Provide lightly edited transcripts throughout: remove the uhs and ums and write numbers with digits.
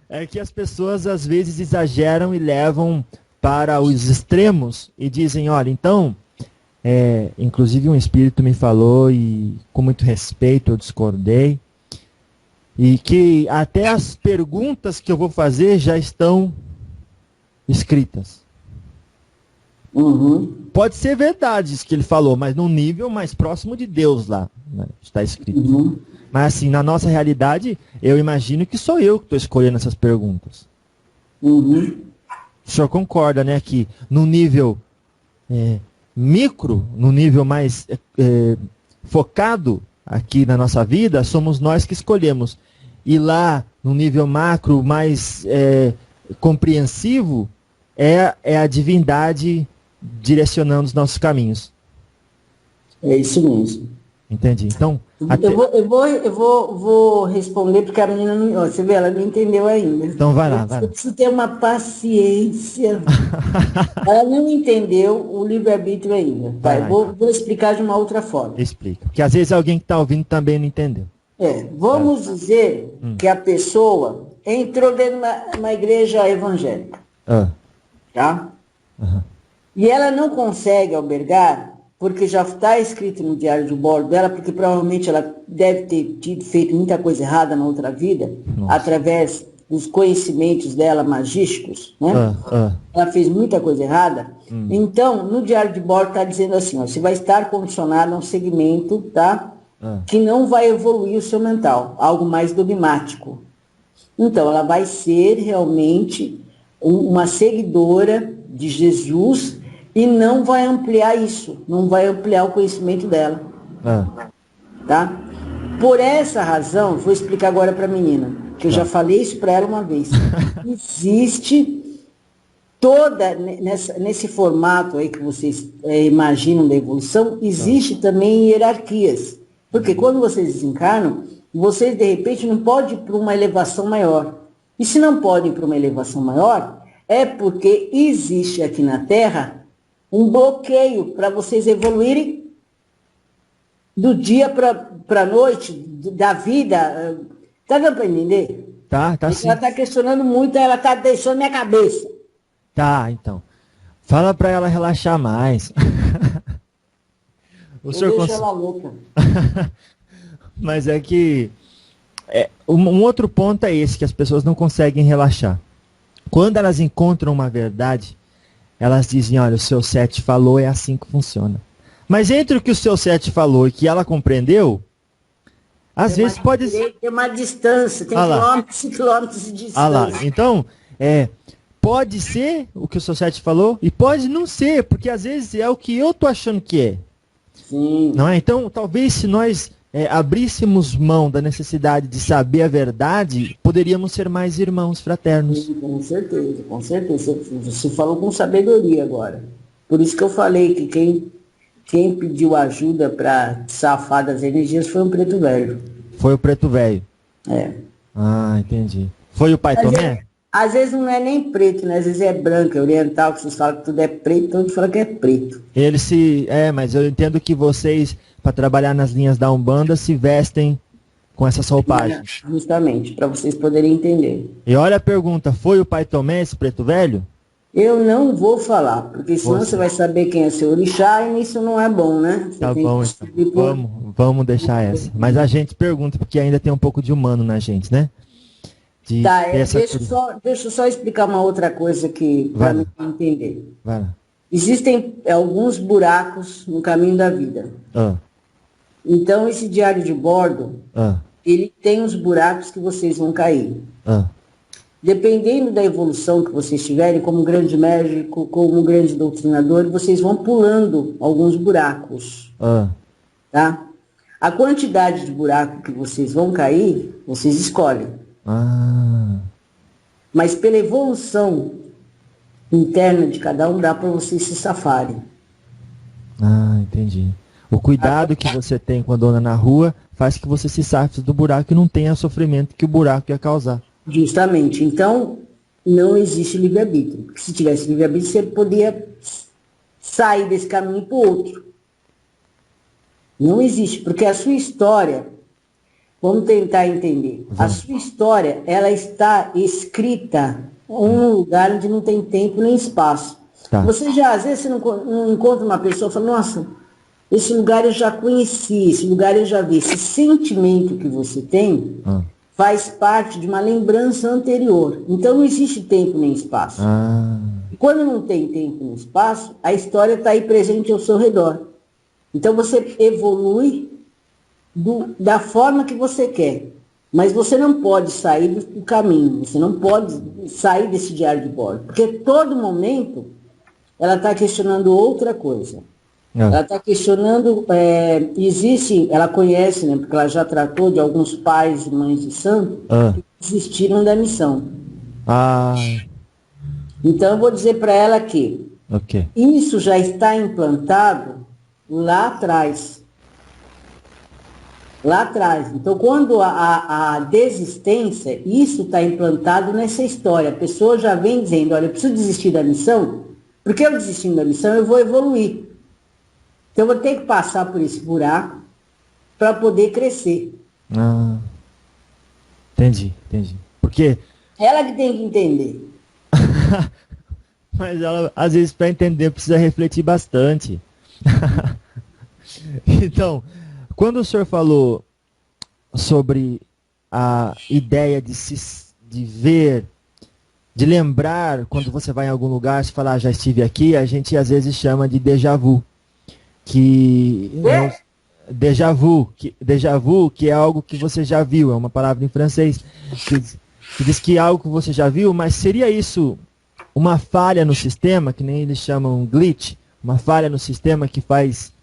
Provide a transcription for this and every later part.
É que as pessoas às vezes exageram e levam para os extremos e dizem, olha, então, inclusive um espírito me falou e com muito respeito eu discordei, e que até as perguntas que eu vou fazer já estão escritas. Uhum. Pode ser verdade isso que ele falou, mas num nível mais próximo de Deus lá, né, está escrito. Uhum. Mas assim, na nossa realidade, eu imagino que sou eu que estou escolhendo essas perguntas. Uhum. O senhor concorda, né, que no nível micro, no nível mais focado aqui na nossa vida, somos nós que escolhemos. E lá, no nível macro, mais compreensivo, é a divindade direcionando os nossos caminhos. É isso mesmo. Entendi. Então, eu vou responder porque a menina não, você vê, ela não entendeu ainda. Então vai lá. Eu preciso ter uma paciência. Ela não entendeu o livre-arbítrio ainda. Tá? Vou explicar de uma outra forma. Explica. Porque às vezes alguém que está ouvindo também não entendeu. Vamos dizer que a pessoa entrou dentro de uma igreja evangélica. Tá? Uhum. E ela não consegue albergar, porque já está escrito no diário de bordo dela, porque provavelmente ela deve ter feito muita coisa errada na outra vida, através dos conhecimentos dela magísticos, né? Ela fez muita coisa errada. Então, no diário de bordo está dizendo assim, ó, você vai estar condicionado a um segmento, tá? Que não vai evoluir o seu mental, algo mais dogmático. Então, ela vai ser realmente uma seguidora de Jesus e não vai ampliar isso, não vai ampliar o conhecimento dela. Tá? Por essa razão, vou explicar agora para a menina, que eu já falei isso para ela uma vez. Existe toda, nesse formato aí que vocês imaginam da evolução, existe também hierarquias. Porque quando vocês desencarnam, vocês de repente não podem ir para uma elevação maior. E se não podem ir para uma elevação maior, é porque existe aqui na Terra um bloqueio para vocês evoluírem do dia para a noite, da vida. Tá dando para entender? Tá sim. Ela está questionando muito, ela está deixando minha cabeça. Tá, então. Fala para ela relaxar mais. Eu deixo ela louca. Mas é que um outro ponto é esse, que as pessoas não conseguem relaxar. Quando elas encontram uma verdade, elas dizem, olha, o seu sete falou, é assim que funciona. Mas entre o que o seu sete falou e que ela compreendeu, às vezes pode ser... Tem uma distância, tem quilômetros e quilômetros de distância. Então, pode ser o que o seu sete falou e pode não ser, porque às vezes é o que eu tô achando que é. Sim. Não é? Então, talvez se nós abríssemos mão da necessidade de saber a verdade, poderíamos ser mais irmãos fraternos. Sim, com certeza, com certeza. Você falou com sabedoria agora. Por isso que eu falei que quem pediu ajuda para safar das energias foi o Preto Velho. Foi o Preto Velho. Entendi. Foi o Pai Tomé? Às vezes não é nem preto, né? Às vezes é branco, é oriental, que vocês falam que tudo é preto, então a gente fala que é preto. Mas eu entendo que vocês, para trabalhar nas linhas da Umbanda, se vestem com essas roupagens. Justamente, para vocês poderem entender. E olha a pergunta, foi o Pai Tomé esse Preto Velho? Eu não vou falar, porque senão você vai saber quem é seu orixá e isso não é bom, né? Tá bom, então. Vamos deixar essa. Mas a gente pergunta, porque ainda tem um pouco de humano na gente, né? Deixa eu só explicar uma outra coisa que para mim entender. Vai lá. Existem alguns buracos no caminho da vida. Então, esse diário de bordo, ele tem os buracos que vocês vão cair. Dependendo da evolução que vocês tiverem, como grande médico, como grande doutrinador, vocês vão pulando alguns buracos. Tá? A quantidade de buraco que vocês vão cair, vocês escolhem. Mas pela evolução interna de cada um, dá para vocês se safarem. Entendi. O cuidado que você tem quando anda na rua faz que você se safe do buraco e não tenha sofrimento que o buraco ia causar. Justamente. Então, não existe livre-arbítrio. Porque se tivesse livre-arbítrio, você poderia sair desse caminho para o outro. Não existe, porque a sua história Vamos tentar entender. A sua história, ela está escrita em um lugar onde não tem tempo nem espaço. Tá. Você já, às vezes, você não encontra uma pessoa e fala, nossa, esse lugar eu já conheci, esse lugar eu já vi. Esse sentimento que você tem faz parte de uma lembrança anterior. Então não existe tempo nem espaço. E quando não tem tempo nem espaço, a história está aí presente ao seu redor. Então você evolui da forma que você quer. Mas você não pode sair do caminho, você não pode sair desse diário de bordo. Porque todo momento ela está questionando outra coisa. Ela está questionando, ela conhece, né, porque ela já tratou de alguns pais e mães de santo que desistiram da missão. Então eu vou dizer para ela que isso já está implantado lá atrás. Lá atrás. Então, quando a desistência, isso está implantado nessa história. A pessoa já vem dizendo, olha, eu preciso desistir da missão, porque eu desistindo da missão, eu vou evoluir. Então, eu vou ter que passar por esse buraco para poder crescer. Entendi. Porque... Ela que tem que entender. Mas ela, às vezes, para entender, precisa refletir bastante. Então... Quando o senhor falou sobre a ideia de ver, de lembrar, quando você vai em algum lugar, se falar, já estive aqui, a gente às vezes chama de déjà vu. Déjà vu, que é algo que você já viu, é uma palavra em francês, que diz que é algo que você já viu, mas seria isso uma falha no sistema, que nem eles chamam glitch, uma falha no sistema que faz...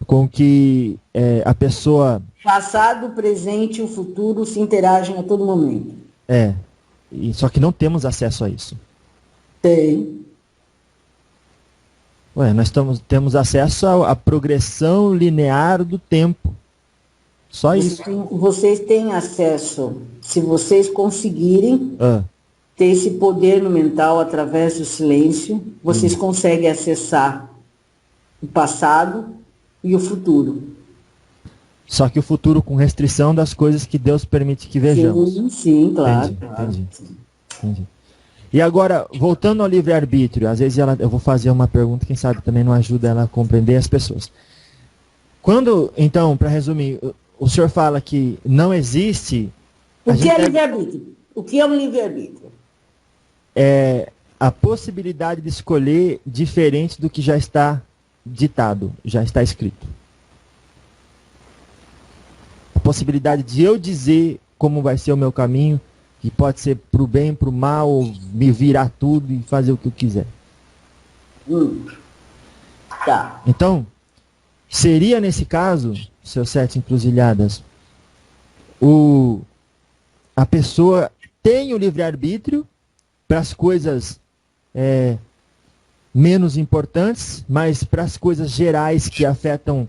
com que a pessoa... Passado, o presente e o futuro se interagem a todo momento. Só que não temos acesso a isso. Tem. Nós temos acesso à progressão linear do tempo. Só isso. Vocês têm acesso, se vocês conseguirem ter esse poder no mental através do silêncio, vocês conseguem acessar o passado e o futuro. Só que o futuro com restrição das coisas que Deus permite que vejamos. Sim, claro. Entendi. E agora, voltando ao livre-arbítrio, às vezes eu vou fazer uma pergunta, quem sabe também não ajuda ela a compreender as pessoas. Quando, então, para resumir, o senhor fala que não existe... O que é livre-arbítrio? O que é um livre-arbítrio? É a possibilidade de escolher diferente do que já está ditado, já está escrito. A possibilidade de eu dizer como vai ser o meu caminho, que pode ser para o bem, para o mal, ou me virar tudo e fazer o que eu quiser. Tá. Então, seria nesse caso, seus 7 encruzilhadas, a pessoa tem o livre-arbítrio para as coisas menos importantes, mas para as coisas gerais que afetam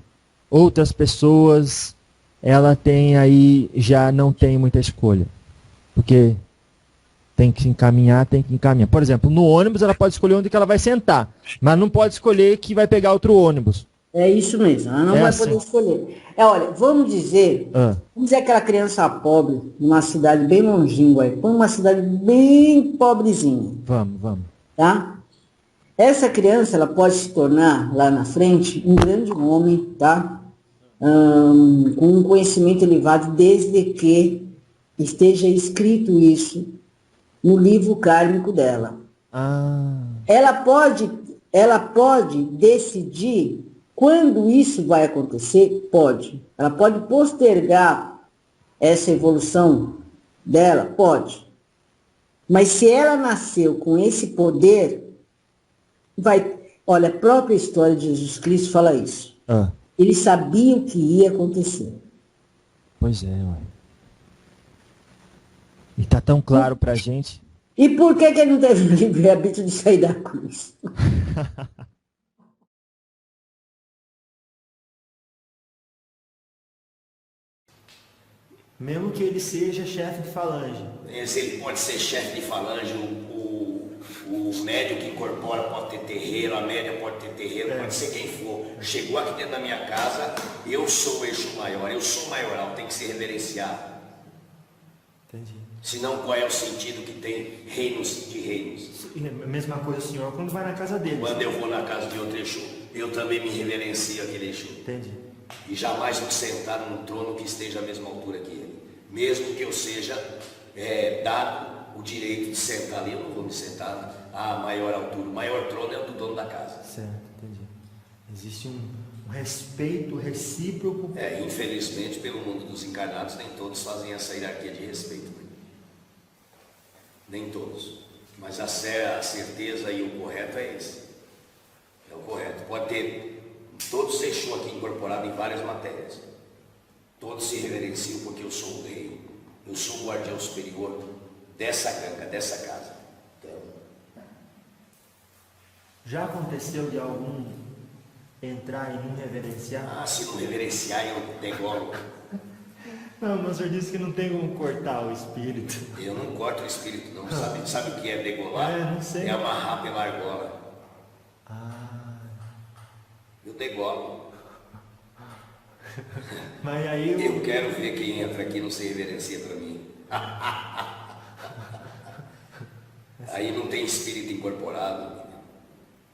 outras pessoas, ela tem aí, já não tem muita escolha. Porque tem que encaminhar. Por exemplo, no ônibus ela pode escolher onde que ela vai sentar, mas não pode escolher que vai pegar outro ônibus. É isso mesmo, ela não vai poder escolher. Olha, vamos dizer aquela criança pobre, numa cidade bem longínqua, põe uma cidade bem pobrezinha. Vamos. Tá? Essa criança, ela pode se tornar, lá na frente, um grande homem, tá? Com um conhecimento elevado, desde que esteja escrito isso no livro kármico dela. Ela pode decidir quando isso vai acontecer? Pode. Ela pode postergar essa evolução dela? Pode. Mas se ela nasceu com esse poder... Olha, a própria história de Jesus Cristo fala isso. Ele sabia o que ia acontecer. Pois é, ué. E tá tão claro pra gente. E por que ele não teve o livre-arbítrio de sair da cruz? Mesmo que ele seja chefe de falange. Ele pode ser chefe de falange, o médium que incorpora pode ter terreiro, a média pode ter terreiro, pode ser quem for. Chegou aqui dentro da minha casa, eu sou o eixo maior, eu sou o maioral, tem que se reverenciar. Entendi. Senão, qual é o sentido que tem reinos de reinos? A mesma coisa o senhor quando vai na casa deles. Quando eu vou na casa de outro Exu, eu também me reverencio aquele Exu. Entendi. E jamais vou sentar num trono que esteja à mesma altura que ele. Mesmo que eu seja dado o direito de sentar ali, eu não vou me sentar à maior altura. O maior trono é o do dono da casa. Certo, entendi. Existe um respeito recíproco. Infelizmente, pelo mundo dos encarnados, nem todos fazem essa hierarquia de respeito. Nem todos. Mas a certeza e o correto é esse. É o correto. Pode ter todos os Exu aqui incorporados em várias matérias. Todos se reverenciam porque eu sou o rei. Eu sou o guardião superior dessa ganga, dessa casa. Então, já aconteceu de algum entrar e não reverenciar? se não reverenciar, eu degolo. Não, mas o senhor disse que não tem como cortar o espírito. Eu não corto o espírito, não. Sabe o que é degolar? Não sei. É amarrar pela argola. Eu degolo. Mas aí eu quero ver quem entra aqui e não se reverencia para mim. Aí não tem espírito incorporado.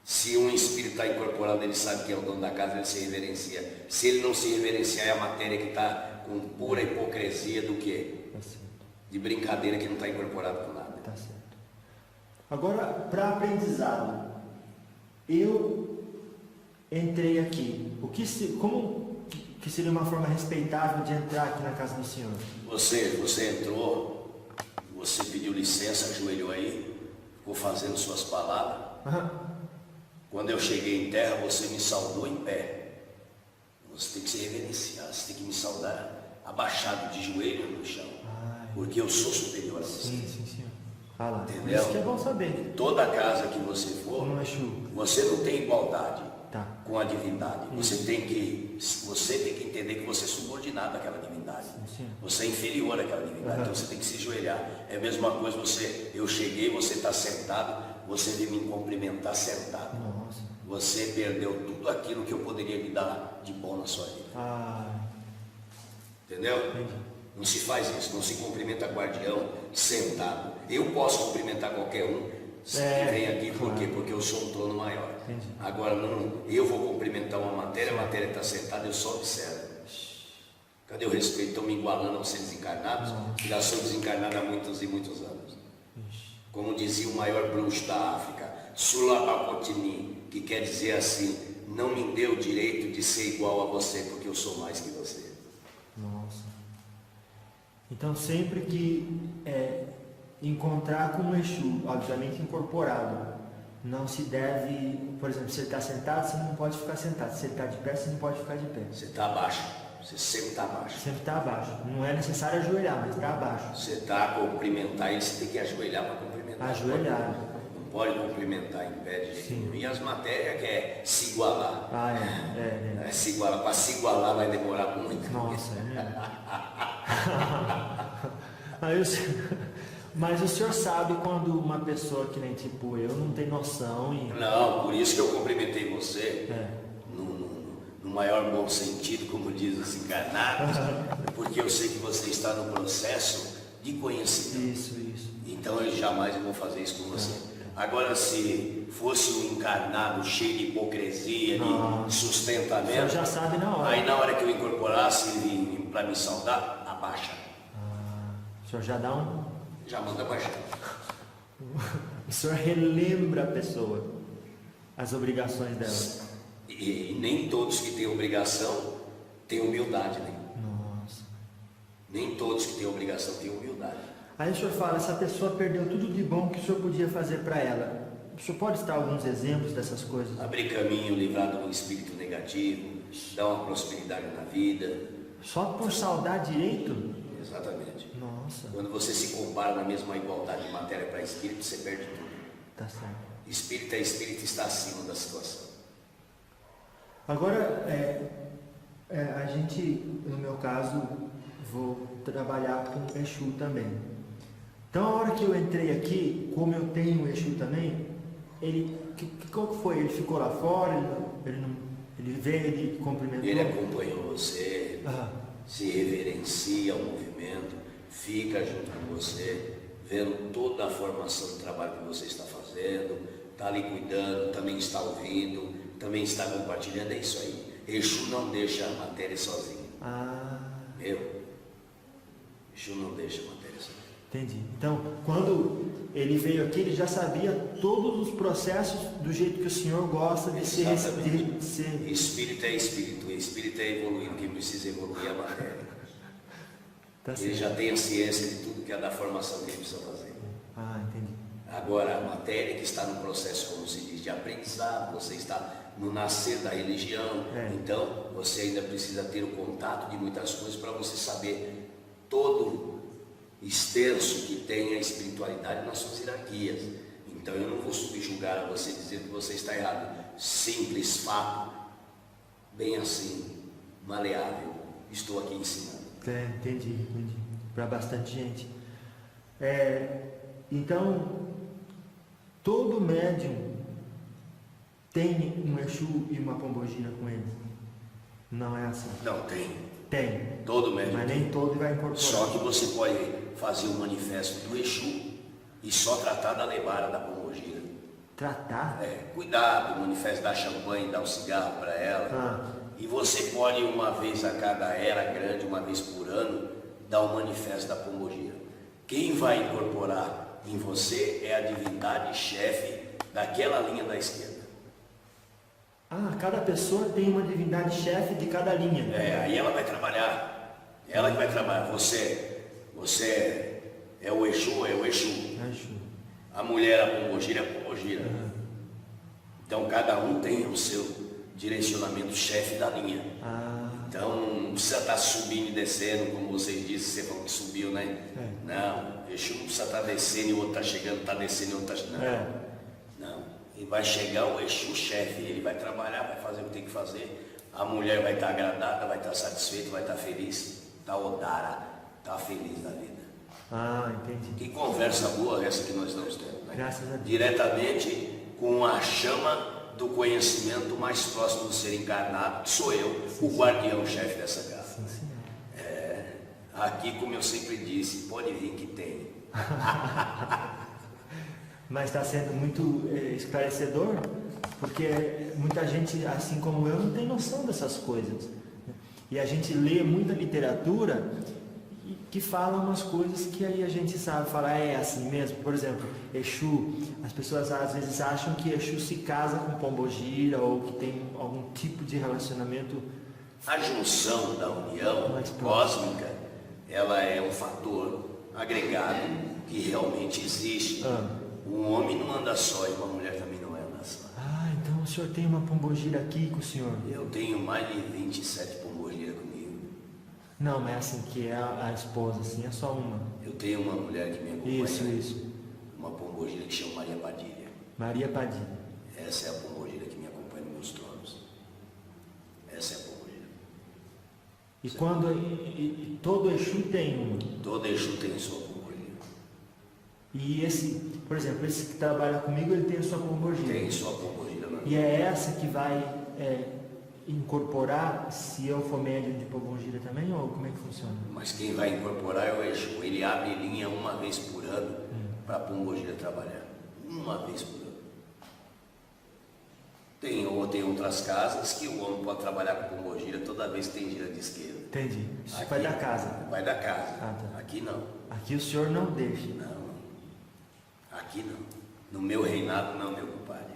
Se um espírito está incorporado, ele sabe que é o dono da casa, ele se reverencia. Se ele não se reverenciar, é a matéria que está com pura hipocrisia do quê? Tá certo. De brincadeira que não está incorporado com nada. Tá certo. Agora, para aprendizado, eu entrei aqui. Como que seria uma forma respeitável de entrar aqui na casa do senhor? Você entrou, você pediu licença, ajoelhou aí, ficou fazendo suas palavras. Quando eu cheguei em terra, você me saudou em pé. Você tem que se reverenciar, você tem que me saudar abaixado de joelho no chão. Porque eu sou superior a você. Sim, senhor. Fala. Entendeu? Isso que é bom saber. Toda casa que você for, você não tem igualdade com a divindade. Você tem que entender que você é subordinado àquela divindade. Você é inferior àquela divindade. Então você tem que se ajoelhar. É a mesma coisa, eu cheguei, você está sentado, você veio me cumprimentar sentado. Nossa. Você perdeu tudo aquilo que eu poderia lhe dar de bom na sua vida. Entendeu? Entendi. Não se faz isso, não se cumprimenta guardião sentado. Eu posso cumprimentar qualquer um que vem aqui, por quê? Porque eu sou um trono maior. Entendi. Agora, eu vou cumprimentar uma matéria, a matéria está sentada, eu só observo. Cadê o respeito? Estão me igualando aos seres encarnados? Já sou desencarnado há muitos e muitos anos. Como dizia o maior bruxo da África, Sulabakotini, que quer dizer assim: não me dê o direito de ser igual a você, porque eu sou mais que você. Nossa. Então, sempre que encontrar com um Exu, obviamente incorporado, não se deve, por exemplo, se ele está sentado, você não pode ficar sentado. Se ele está de pé, você não pode ficar de pé. Você está abaixo, você sempre está abaixo. Sempre está abaixo. Não é necessário ajoelhar, mas está abaixo. Você está a cumprimentar ele, você tem que ajoelhar para cumprimentar. Ajoelhar. Não pode cumprimentar em pé de jeito nenhum. E as matérias querem se igualar. Se igualar. Para se igualar vai demorar muito. Nossa, Mas o senhor sabe quando uma pessoa que nem tipo eu não tem noção e... Não, por isso que eu cumprimentei você no maior bom sentido, como diz os encarnados, porque eu sei que você está no processo de conhecimento. Isso. Então eu jamais vou fazer isso com você. Agora, se fosse um encarnado cheio de hipocrisia, de sustentamento, o senhor já sabe na hora. Aí na hora que eu incorporasse para me saudar, abaixa. O senhor já dá Já manda baixar. O senhor relembra a pessoa as obrigações dela. E nem todos que têm obrigação têm humildade, né? Nossa. Nem todos que têm obrigação têm humildade. Aí o senhor fala, essa pessoa perdeu tudo de bom que o senhor podia fazer para ela. O senhor pode citar alguns exemplos dessas coisas? Abrir caminho, livrar de um espírito negativo, dar uma prosperidade na vida. Só por saudar direito? Exatamente. Nossa. Quando você se compara na mesma igualdade de matéria para espírito, você perde tudo. Tá certo. Espírito é espírito, está acima da situação. Agora, a gente, no meu caso, vou trabalhar com Exu também. Então, a hora que eu entrei aqui, como eu tenho o Exu também, qual que foi? Ele ficou lá fora? Ele veio, ele cumprimentou? Ele acompanhou você, se reverencia ao movimento. fica junto com você, vendo toda a formação do trabalho que você está fazendo, está ali cuidando, também está ouvindo, também está compartilhando, é isso aí. Exu não deixa a matéria sozinha. Exu não deixa a matéria sozinha. Entendi. Então, quando ele veio aqui, ele já sabia todos os processos do jeito que o senhor gosta de ser. Espírito é espírito, espírito é evoluído, quem precisa evoluir é a matéria. Ele já tem a ciência de tudo que é da formação que ele precisa fazer. Entendi. Agora, a matéria que está no processo, como se diz, de aprendizado, você está no nascer da religião, então você ainda precisa ter o contato de muitas coisas para você saber todo extenso que tem a espiritualidade nas suas hierarquias. Então eu não vou subjugar a você dizer que você está errado. Simples fato, bem assim, maleável, estou aqui ensinando. Entendi. Para bastante gente. Então, todo médium tem um Exu e uma pombogira com ele? Não é assim? Não, tem. Tem. Todo médium. Mas nem todo vai incorporar. Só que você pode fazer o manifesto do Exu e só tratar da lebara da pombogira. Tratar? Cuidar do manifesto, dar champanhe, dar um cigarro para ela. E você pode, uma vez a cada era grande, uma vez por ano, dar o manifesto da pombogira. Quem vai incorporar em você é a divindade chefe daquela linha da esquerda. Cada pessoa tem uma divindade chefe de cada linha. Aí ela vai trabalhar. Ela que vai trabalhar. Você é o Exu, é o Exu. A mulher, a pombogira, é a pombogira. Então cada um tem o seu direcionamento chefe da linha. Então não precisa estar subindo e descendo, como vocês disseram, você falou que subiu, né? Não, Exu não precisa estar descendo e o outro está chegando, está descendo e o outro está chegando. Não. E vai chegar o Exu chefe, ele vai trabalhar, vai fazer o que tem que fazer. A mulher vai estar agradada, vai estar satisfeita, vai estar feliz. Está odara, está feliz da vida. Entendi. Que conversa boa essa que nós estamos tendo, né? Graças a Deus. Diretamente com a chama do conhecimento mais próximo do ser encarnado, que sou eu, o guardião-chefe dessa casa. Aqui, como eu sempre disse, pode vir que tem. Mas está sendo muito esclarecedor, porque muita gente, assim como eu, não tem noção dessas coisas. E a gente lê muita literatura que fala umas coisas que aí a gente sabe falar, é assim mesmo. Por exemplo, Exu, as pessoas às vezes acham que Exu se casa com pombogira ou que tem algum tipo de relacionamento. A junção da união cósmica, ela é um fator agregado que realmente existe. Um homem não anda só e uma mulher também não anda só. Então o senhor tem uma pombogira aqui com o senhor? Eu tenho mais de 27 pombogiras comigo. Não, mas assim, que é a esposa, assim, é só uma. Eu tenho uma mulher que me acompanha. Isso. Uma pombogira que chama Maria Padilha. Maria Padilha. Essa é a pombogira que me acompanha nos meus tronos. Essa é a pombogira. E quando todo Exu tem uma? Todo Exu tem sua pombogira. E esse, por exemplo, esse que trabalha comigo, ele tem a sua pombogira. Tem sua pombogira, né? E é essa que vai incorporar se eu for médium de pombogira também, ou como é que funciona? Mas quem vai incorporar é o Exu. Ele abre linha uma vez por ano para a pombogira trabalhar. Uma vez por ano. Tem outras casas que o homem pode trabalhar com pombogira toda vez que tem gira de esquerda. Entendi. Isso Aqui, vai da casa. Vai da casa. Tá. Aqui não. Aqui o senhor não deixa. Não. Aqui não. No meu reinado não, meu compadre.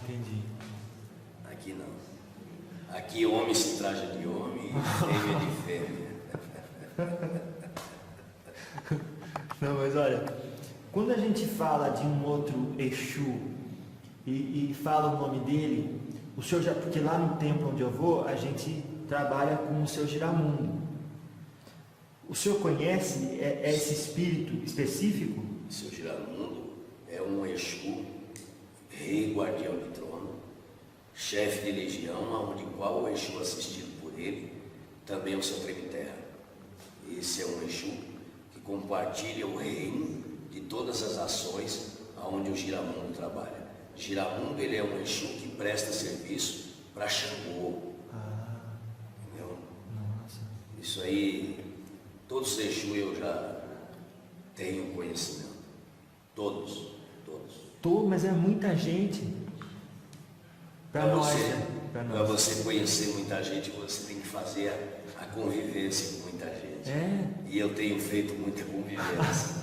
Entendi. Aqui não. Aqui homem se traja de homem e fêmea de fêmea. Não, mas olha, quando a gente fala de um outro Exu e fala o nome dele, o senhor já, porque lá no templo onde eu vou, a gente trabalha com o seu Giramundo. O senhor conhece esse espírito específico? O seu Giramundo é um Exu, rei guardião de trono, chefe de legião, onde qual o Exu assistido por ele, também é o seu treme-terra. Esse é um Exu que compartilha o reino de todas as ações aonde o Giramundo trabalha. Giramundo, ele é um Exu que presta serviço para Xangô. Entendeu? Nossa. Isso aí Todos os Exu eu já tenho conhecimento. Todos. Mas é muita gente. Para nós, né? Para você conhecer muita gente, você tem que fazer a convivência com muita gente. E eu tenho feito muita convivência.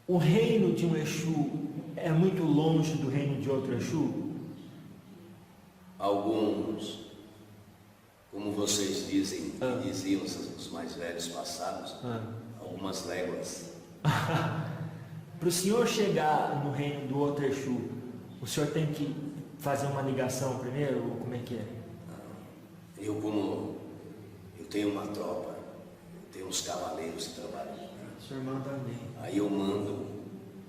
O reino de um Exu é muito longe do reino de outro Exu? Alguns, como vocês dizem, diziam os mais velhos passados, algumas léguas. Para o senhor chegar no reino do outro Exu, o senhor tem que fazer uma ligação primeiro, ou como é que é? Eu tenho uma tropa, eu tenho uns cavaleiros que trabalham comigo. O senhor manda alguém. Aí eu mando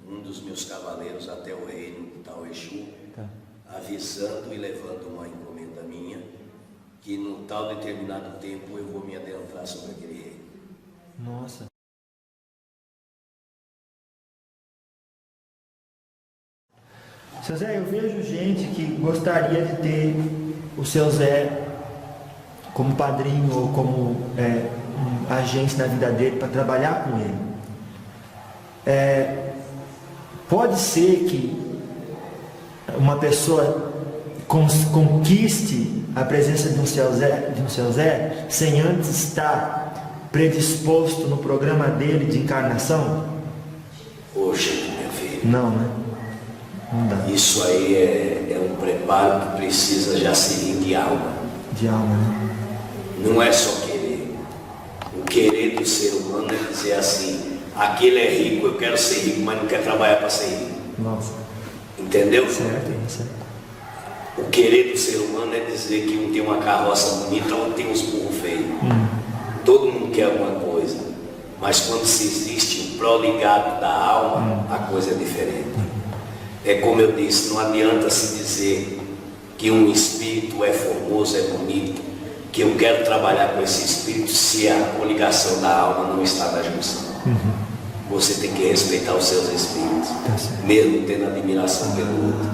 um dos meus cavaleiros até o reino do tal Exu, avisando e levando uma encomenda minha, que no tal determinado tempo eu vou me adentrar sobre aquele reino. Nossa. Seu Zé, eu vejo gente que gostaria de ter o seu Zé como padrinho ou como um agente na vida dele para trabalhar com ele. Pode ser que uma pessoa conquiste a presença de um seu Zé sem antes estar predisposto no programa dele de encarnação? Poxa, meu filho. Não, né? Não dá. Isso aí é um preparo que precisa já ser de alma. De alma, né? Não é só querer. O querer do ser humano é dizer assim, aquele é rico, eu quero ser rico, mas não quero trabalhar para ser rico. Nossa. Entendeu? Certo. O querer do ser humano é dizer que um tem uma carroça bonita, outro tem uns burros feios. Todo mundo quer alguma coisa. Mas quando se existe o pró-ligado da alma, a coisa é diferente. É como eu disse, não adianta se dizer que um espírito é formoso, é bonito, que eu quero trabalhar com esse espírito se a coligação da alma não está na junção. Você tem que respeitar os seus espíritos, mesmo tendo admiração pelo outro,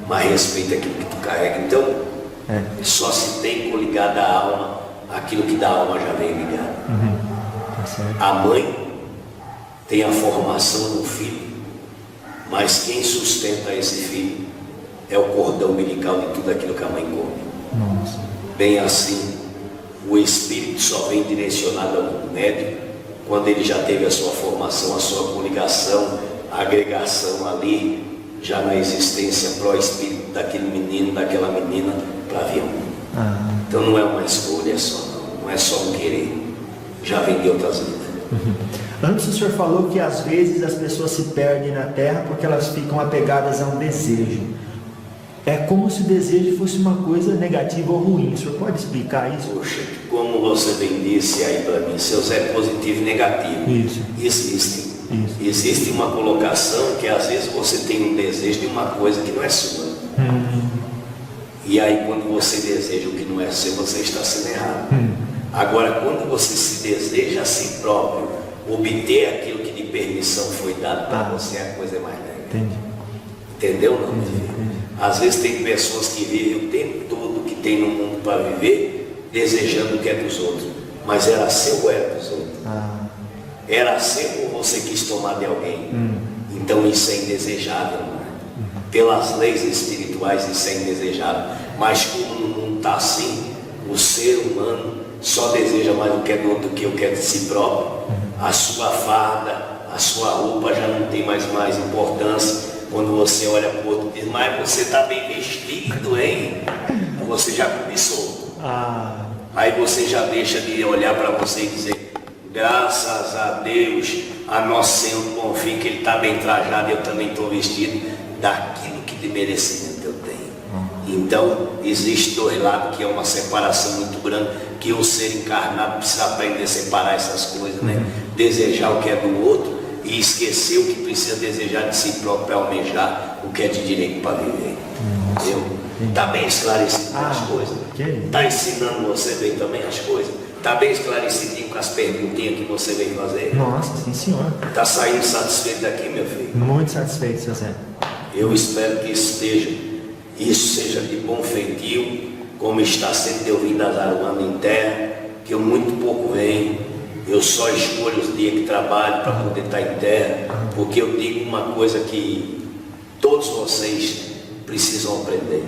mas respeita aquilo que tu carrega. Então, só se tem coligado a alma aquilo que da alma já vem ligado. A mãe tem a formação do filho, mas quem sustenta esse filho é o cordão umbilical de tudo aquilo que a mãe come. Nossa. Bem assim, o espírito só vem direcionado ao médium quando ele já teve a sua formação, a sua coligação, a agregação ali, já na existência pró-espírito daquele menino, daquela menina, para vir ao mundo. Então não é uma escolha só, não é só um querer, já vem de outras vidas. Antes o senhor falou que às vezes as pessoas se perdem na Terra porque elas ficam apegadas a um desejo. É como se o desejo fosse uma coisa negativa ou ruim. O senhor pode explicar isso? Poxa, como você bem disse aí para mim, seus é positivo e negativo. Isso. Existe uma colocação que às vezes você tem um desejo de uma coisa que não é sua. E aí quando você deseja o que não é seu, você está sendo errado. Agora, quando você se deseja a si próprio, obter aquilo que de permissão foi dado para você, a coisa é mais leve. Entendeu? Não? Às vezes tem pessoas que vivem o tempo todo que tem no mundo para viver, desejando o que é dos outros. Mas era seu ou era dos outros? Era seu ou você quis tomar de alguém? Então isso é indesejável, não é? Pelas leis espirituais isso é indesejável. Mas como no mundo está assim, o ser humano só deseja mais o que é do outro do que o que é de si próprio. A sua farda, a sua roupa já não tem mais importância. Quando você olha para o outro e diz, mas você está bem vestido, hein? Você já começou. Aí você já deixa de olhar para você e dizer, graças a Deus, a Nosso Senhor confia que Ele está bem trajado, eu também estou vestido daquilo que de merecimento eu tenho. Então, existe dois lados, que é uma separação muito grande, que o ser encarnado precisa aprender a separar essas coisas, né? Desejar o que é do outro e esquecer o que precisa desejar de si próprio para almejar o que é de direito para viver. Está bem esclarecido as coisas? Está ensinando você bem também as coisas? Está bem esclarecidinho com as perguntinhas que você veio fazer? Nossa, sim senhor. Está saindo satisfeito daqui, meu filho? Muito satisfeito, seu Zé. Eu espero que isso seja de bom feitio, como está sendo teu vindo azaroando em terra, que eu muito pouco venho, eu só escolho os dias que trabalho para poder estar em terra, porque eu digo uma coisa que todos vocês precisam aprender.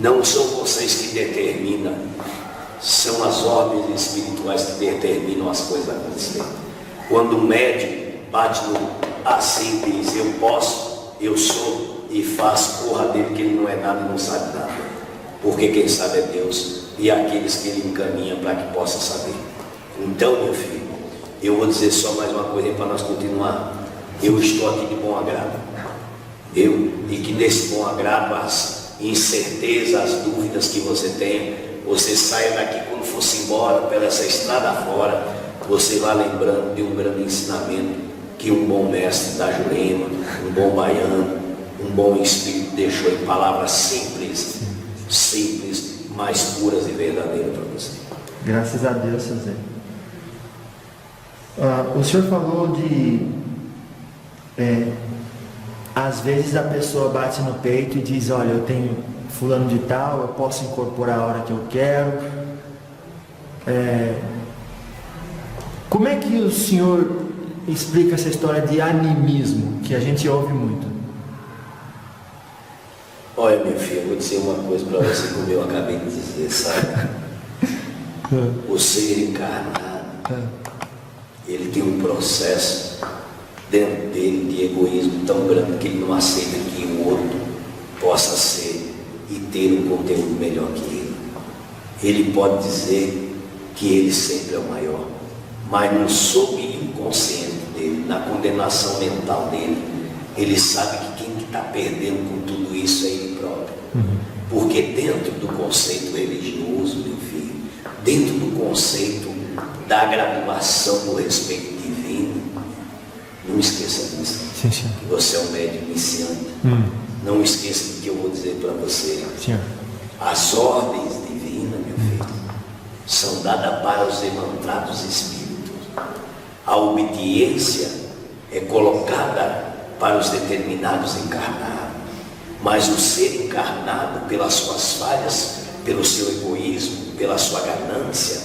Não são vocês que determinam, são as ordens espirituais que determinam as coisas acontecerem. Quando o médico bate no assim e diz, eu posso, eu sou, e faz, corra dele que ele não é nada e não sabe nada, porque quem sabe é Deus e aqueles que ele encaminha para que possa saber. Então, meu filho, eu vou dizer só mais uma coisa para nós continuar. Eu estou aqui de bom agrado, e que desse bom agrado as incertezas, as dúvidas que você tem, você saia daqui quando fosse embora pela essa estrada fora, você vai lembrando de um grande ensinamento que um bom mestre da Jurema, um bom baiano, um bom espírito deixou em palavras simples, mas puras e verdadeiras para você. Graças a Deus, seu Zé. O senhor falou de às vezes a pessoa bate no peito e diz, olha, eu tenho fulano de tal, eu posso incorporar a hora que eu quero. Como é que o senhor explica essa história de animismo, que a gente ouve muito? Olha, meu filho, eu vou dizer uma coisa para você, como eu acabei de dizer, sabe? O ser encarnado, ele tem um processo dentro dele de egoísmo tão grande que ele não aceita que o outro possa ser e ter um conteúdo melhor que ele. Ele pode dizer que ele sempre é o maior, mas no subconsciente dele, na condenação mental dele, ele sabe que quem está perdendo com tudo isso é ele próprio. Porque dentro do conceito religioso, meu filho, dentro do conceito da graduação do respeito divino, não esqueça disso, que você é um médium iniciante. Não esqueça do que eu vou dizer para você. As ordens divinas, meu filho, são dadas para os emantrados espíritos. A obediência é colocada para os determinados encarnados. Mas o ser encarnado, pelas suas falhas, pelo seu egoísmo, pela sua ganância,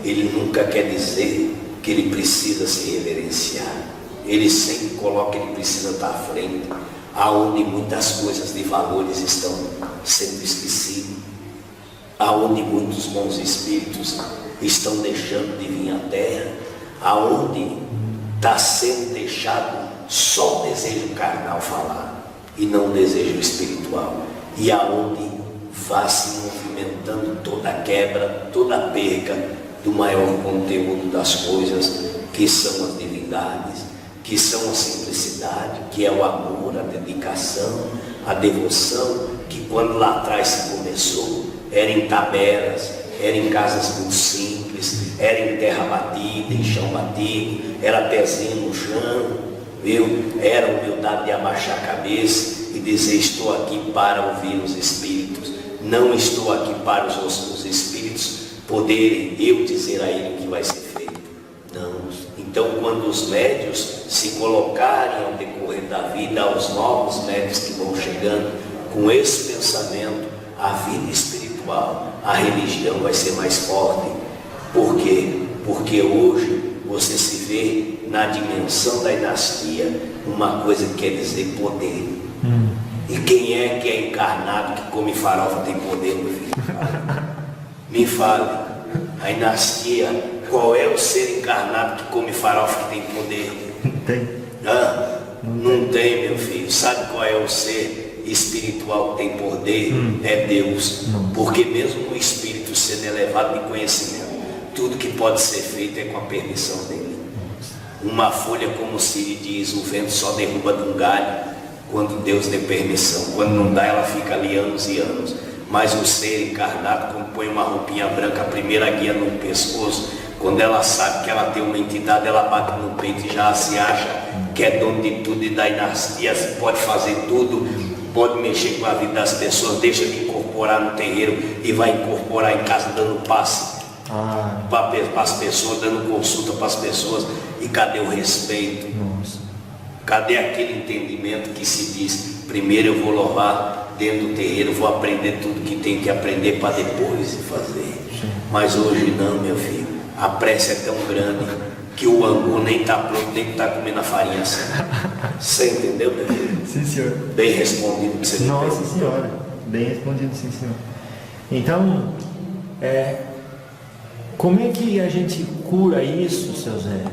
ele nunca quer dizer que ele precisa se reverenciar. Ele sempre coloca que ele precisa estar à frente, aonde muitas coisas de valores estão sendo esquecidas, aonde muitos bons espíritos estão deixando de vir à Terra, aonde está sendo deixado só o desejo carnal falar e não o desejo espiritual, e aonde vai se movimentando toda a quebra, toda a perca do maior conteúdo das coisas, que são as divindades, que são a simplicidade, que é o amor, a dedicação, a devoção, que quando lá atrás se começou, era em tabelas, era em casas muito simples, era em terra batida, em chão batido, era pezinho no chão, viu? Era a humildade de abaixar a cabeça e dizer, estou aqui para ouvir os espíritos, não estou aqui para os espíritos poderem eu dizer a ele o que vai ser feito. Não. Então, quando os médios se colocarem ao decorrer da vida, aos novos médios que vão chegando com esse pensamento, a vida espiritual, a religião vai ser mais forte. Por quê? Porque hoje você se vê na dimensão da dinastia uma coisa que quer dizer poder. E quem é que é encarnado que come farofa tem poder, meu filho? Me fale, a dinastia, qual é o ser encarnado que come farofa que tem poder? Tem. Não tem, meu filho. Sabe qual é o ser espiritual que tem poder? É Deus. Porque mesmo o espírito sendo elevado de conhecimento, tudo que pode ser feito é com a permissão dele. Uma folha, como Siri diz, o vento só derruba de um galho quando Deus dê permissão. Quando não dá, ela fica ali anos e anos. Mas o ser encarnado, quando põe uma roupinha branca, a primeira guia no pescoço, quando ela sabe que ela tem uma entidade, ela bate no peito e já se acha que é dono de tudo e da dinastia, pode fazer tudo, pode mexer com a vida das pessoas, deixa de incorporar no terreiro e vai incorporar em casa dando passe para as pessoas, dando consulta para as pessoas. E cadê o respeito? Cadê aquele entendimento que se diz, primeiro eu vou louvar dentro do terreiro, vou aprender tudo que tenho que aprender para depois fazer. Mas hoje não, meu filho. A pressa é tão grande que o angu nem está pronto, nem está comendo a farinha assim. Você entendeu, meu filho? Sim, senhor. Bem respondido que você me Nossa perguntou. senhora, bem respondido, sim, senhor. Então, como é que a gente cura isso, seu Zé?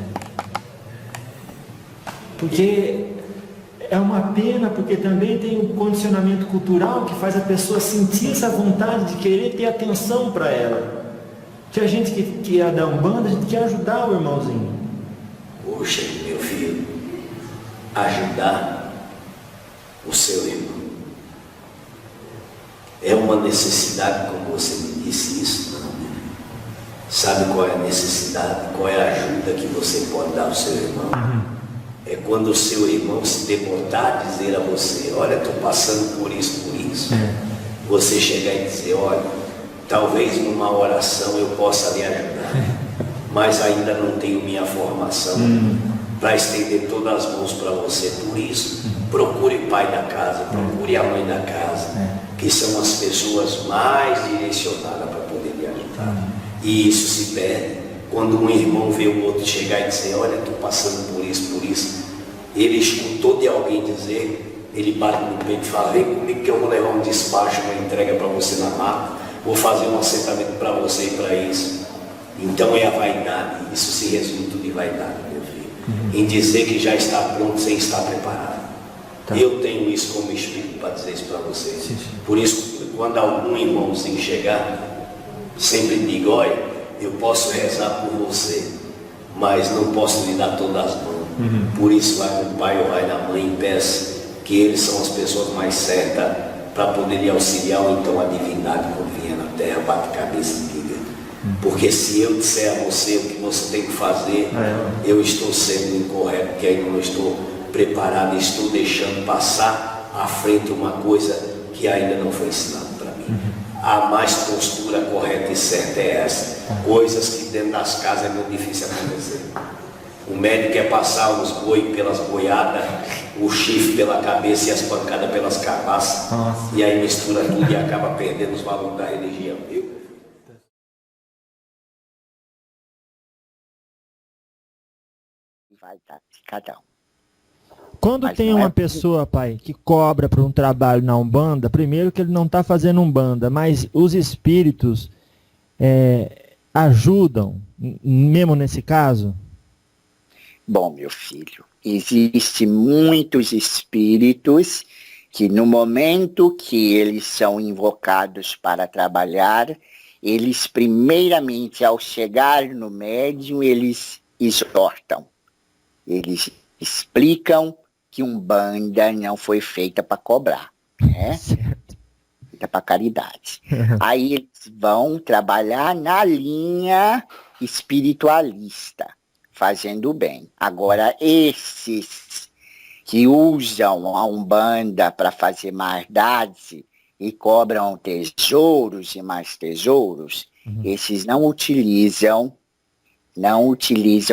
Porque é uma pena, porque também tem um condicionamento cultural que faz a pessoa sentir essa vontade de querer ter atenção para ela. Que a gente que é da Umbanda, a gente quer ajudar o irmãozinho. Poxa, meu filho, ajudar o seu irmão é uma necessidade, como você me disse isso, não, né? Sabe qual é a necessidade, qual é a ajuda que você pode dar ao seu irmão? É quando o seu irmão se deportar a dizer a você, olha, estou passando por isso, você chegar e dizer, olha, talvez numa oração eu possa lhe ajudar, mas ainda não tenho minha formação para estender todas as mãos para você. Por isso, procure o pai da casa, procure a mãe da casa, que são as pessoas mais direcionadas para poder lhe ajudar. E isso se perde quando um irmão vê o outro chegar e dizer, olha, estou passando por isso. Ele escutou de alguém dizer, ele bate no peito e fala, vem comigo que eu vou levar um despacho, uma entrega para você na mata, vou fazer um assentamento para você e para isso. Então é a vaidade, isso se resume tudo em vaidade, meu filho. Em dizer que já está pronto sem estar preparado. Eu tenho isso como espírito para dizer isso para vocês. Por isso, quando algum irmãozinho chegar, sempre digo, olha, eu posso rezar por você, mas não posso lhe dar todas as mãos. Por isso vai no pai ou vai na mãe e peça que eles são as pessoas mais certas para poder lhe auxiliar, ou então a divindade quando vier na terra bate cabeça e diga. Porque se eu disser a você o que você tem que fazer, eu estou sendo incorreto, porque ainda não estou preparado, estou deixando passar à frente uma coisa que ainda não foi ensinada para mim. A mais postura correta e certa é essa. Coisas que dentro das casas é muito difícil acontecer. O médico quer passar os boi pelas boiadas, o chifre pela cabeça e as pancadas pelas cabaças. E aí mistura tudo e acaba perdendo os valores da religião. Vai dar de cada um. Quando Mas tem não uma é- pessoa, pai, que cobra por um trabalho na Umbanda, primeiro que ele não está fazendo Umbanda, mas os espíritos ajudam, mesmo nesse caso? Bom, meu filho, existem muitos espíritos que no momento que eles são invocados para trabalhar, eles primeiramente ao chegar no médium, eles exortam. Eles explicam que Umbanda não foi feita para cobrar, né? Feita para caridade. Aí eles vão trabalhar na linha espiritualista, fazendo o bem. Agora, esses que usam a Umbanda para fazer maldade e cobram tesouros e mais tesouros, esses não utilizam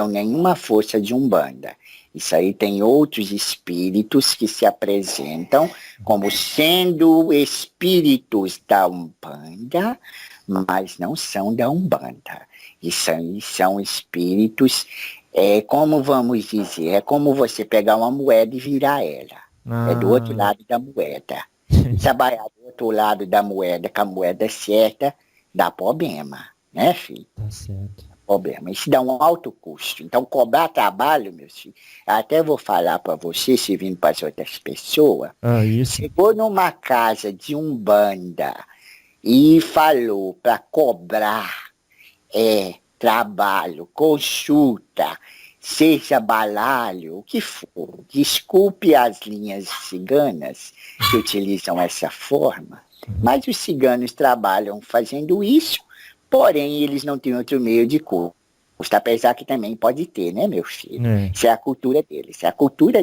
nenhuma força de Umbanda. Isso aí tem outros espíritos que se apresentam como sendo espíritos da Umbanda, mas não são da Umbanda. Isso aí são espíritos, como vamos dizer, é como você pegar uma moeda e virar ela. É do outro lado da moeda. E trabalhar do outro lado da moeda com a moeda certa dá problema, né, filho? Tá certo. Problema. Isso dá um alto custo. Então, cobrar trabalho, meu filho, até vou falar para você, se vindo para as outras pessoas, Isso. chegou numa casa de Umbanda e falou para cobrar trabalho, consulta, seja baralho, o que for. Desculpe as linhas ciganas que utilizam essa forma, mas os ciganos trabalham fazendo isso, porém eles não têm outro meio de custo, apesar que também pode ter, né, meu filho? Isso é a cultura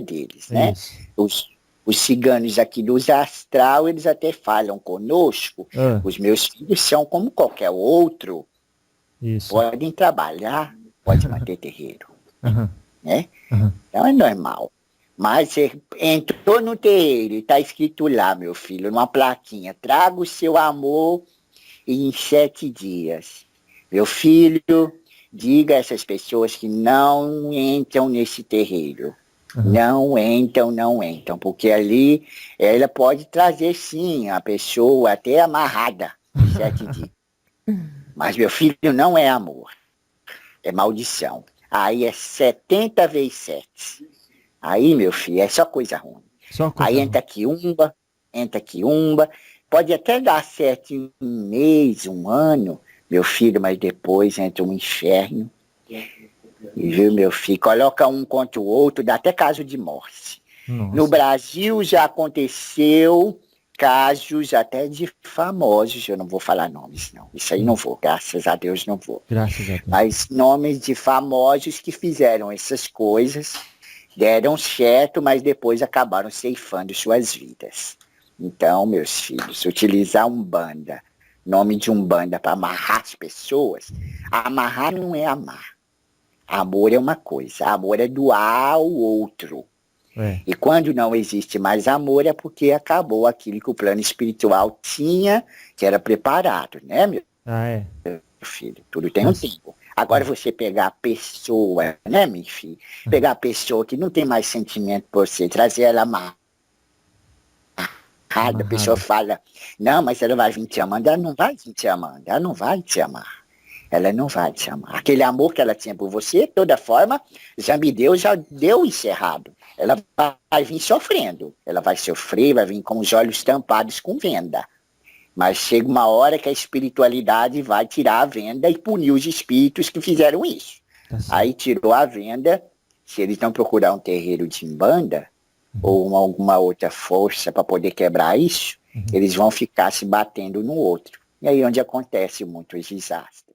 deles, né? Os ciganos aqui dos astral, eles até falam conosco, os meus filhos são como qualquer outro, podem trabalhar, pode manter terreiro, né? Então é normal. Mas você entrou no terreiro e está escrito lá, meu filho, numa plaquinha, traga o seu amor em 7 dias. Meu filho, diga a essas pessoas que não entram nesse terreiro. Não entram, não entram, porque ali ela pode trazer sim a pessoa até amarrada em 7 dias. Mas meu filho não é amor, é maldição. Aí é 70 vezes 7. Aí, meu filho, é só coisa ruim. Só coisa Aí ruim. entra quiumba, pode até dar certo em um mês, um ano, meu filho, mas depois entra um inferno. E viu, meu filho, coloca um contra o outro, dá até caso de morte. Nossa. No Brasil já aconteceu casos até de famosos, eu não vou falar nomes, não. Isso aí não vou, graças a Deus não vou. Graças a Deus. Mas nomes de famosos que fizeram essas coisas, deram certo, mas depois acabaram ceifando suas vidas. Então, meus filhos, utilizar Umbanda, nome de Umbanda para amarrar as pessoas, amarrar não é amar. Amor é uma coisa, amor é doar ao outro. É. E quando não existe mais amor é porque acabou aquilo que o plano espiritual tinha, que era preparado, né, meu É. filho? Tudo tem um tempo. Agora você pegar a pessoa, né, meu filho? Pegar a pessoa que não tem mais sentimento por você, trazer ela amarrada, a pessoa fala, não, mas ela vai vir te amando, ela não vai vir te amando, ela não vai te amar. Ela não vai te amar. Aquele amor que ela tinha por você, de toda forma, já deu encerrado. Ela vai vir sofrendo. Ela vai sofrer, vai vir com os olhos tampados com venda. Mas chega uma hora que a espiritualidade vai tirar a venda e punir os espíritos que fizeram isso. Aí tirou a venda, se eles não procurar um terreiro de Umbanda, ou alguma outra força para poder quebrar isso, eles vão ficar se batendo no outro. E aí onde acontece muitos desastres.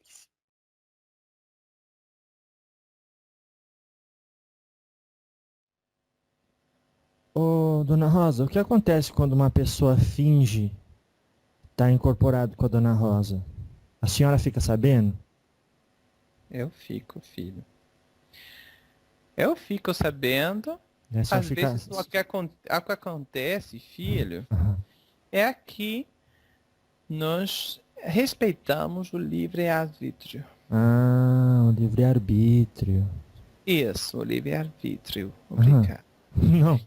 Ô, dona Rosa, o que acontece quando uma pessoa finge estar incorporado com a dona Rosa? A senhora fica sabendo? Eu fico, filho. Eu fico sabendo. Às vezes o que acontece, filho, é que nós respeitamos o livre-arbítrio. Ah, o livre-arbítrio. Isso, o livre-arbítrio. Obrigado. Não.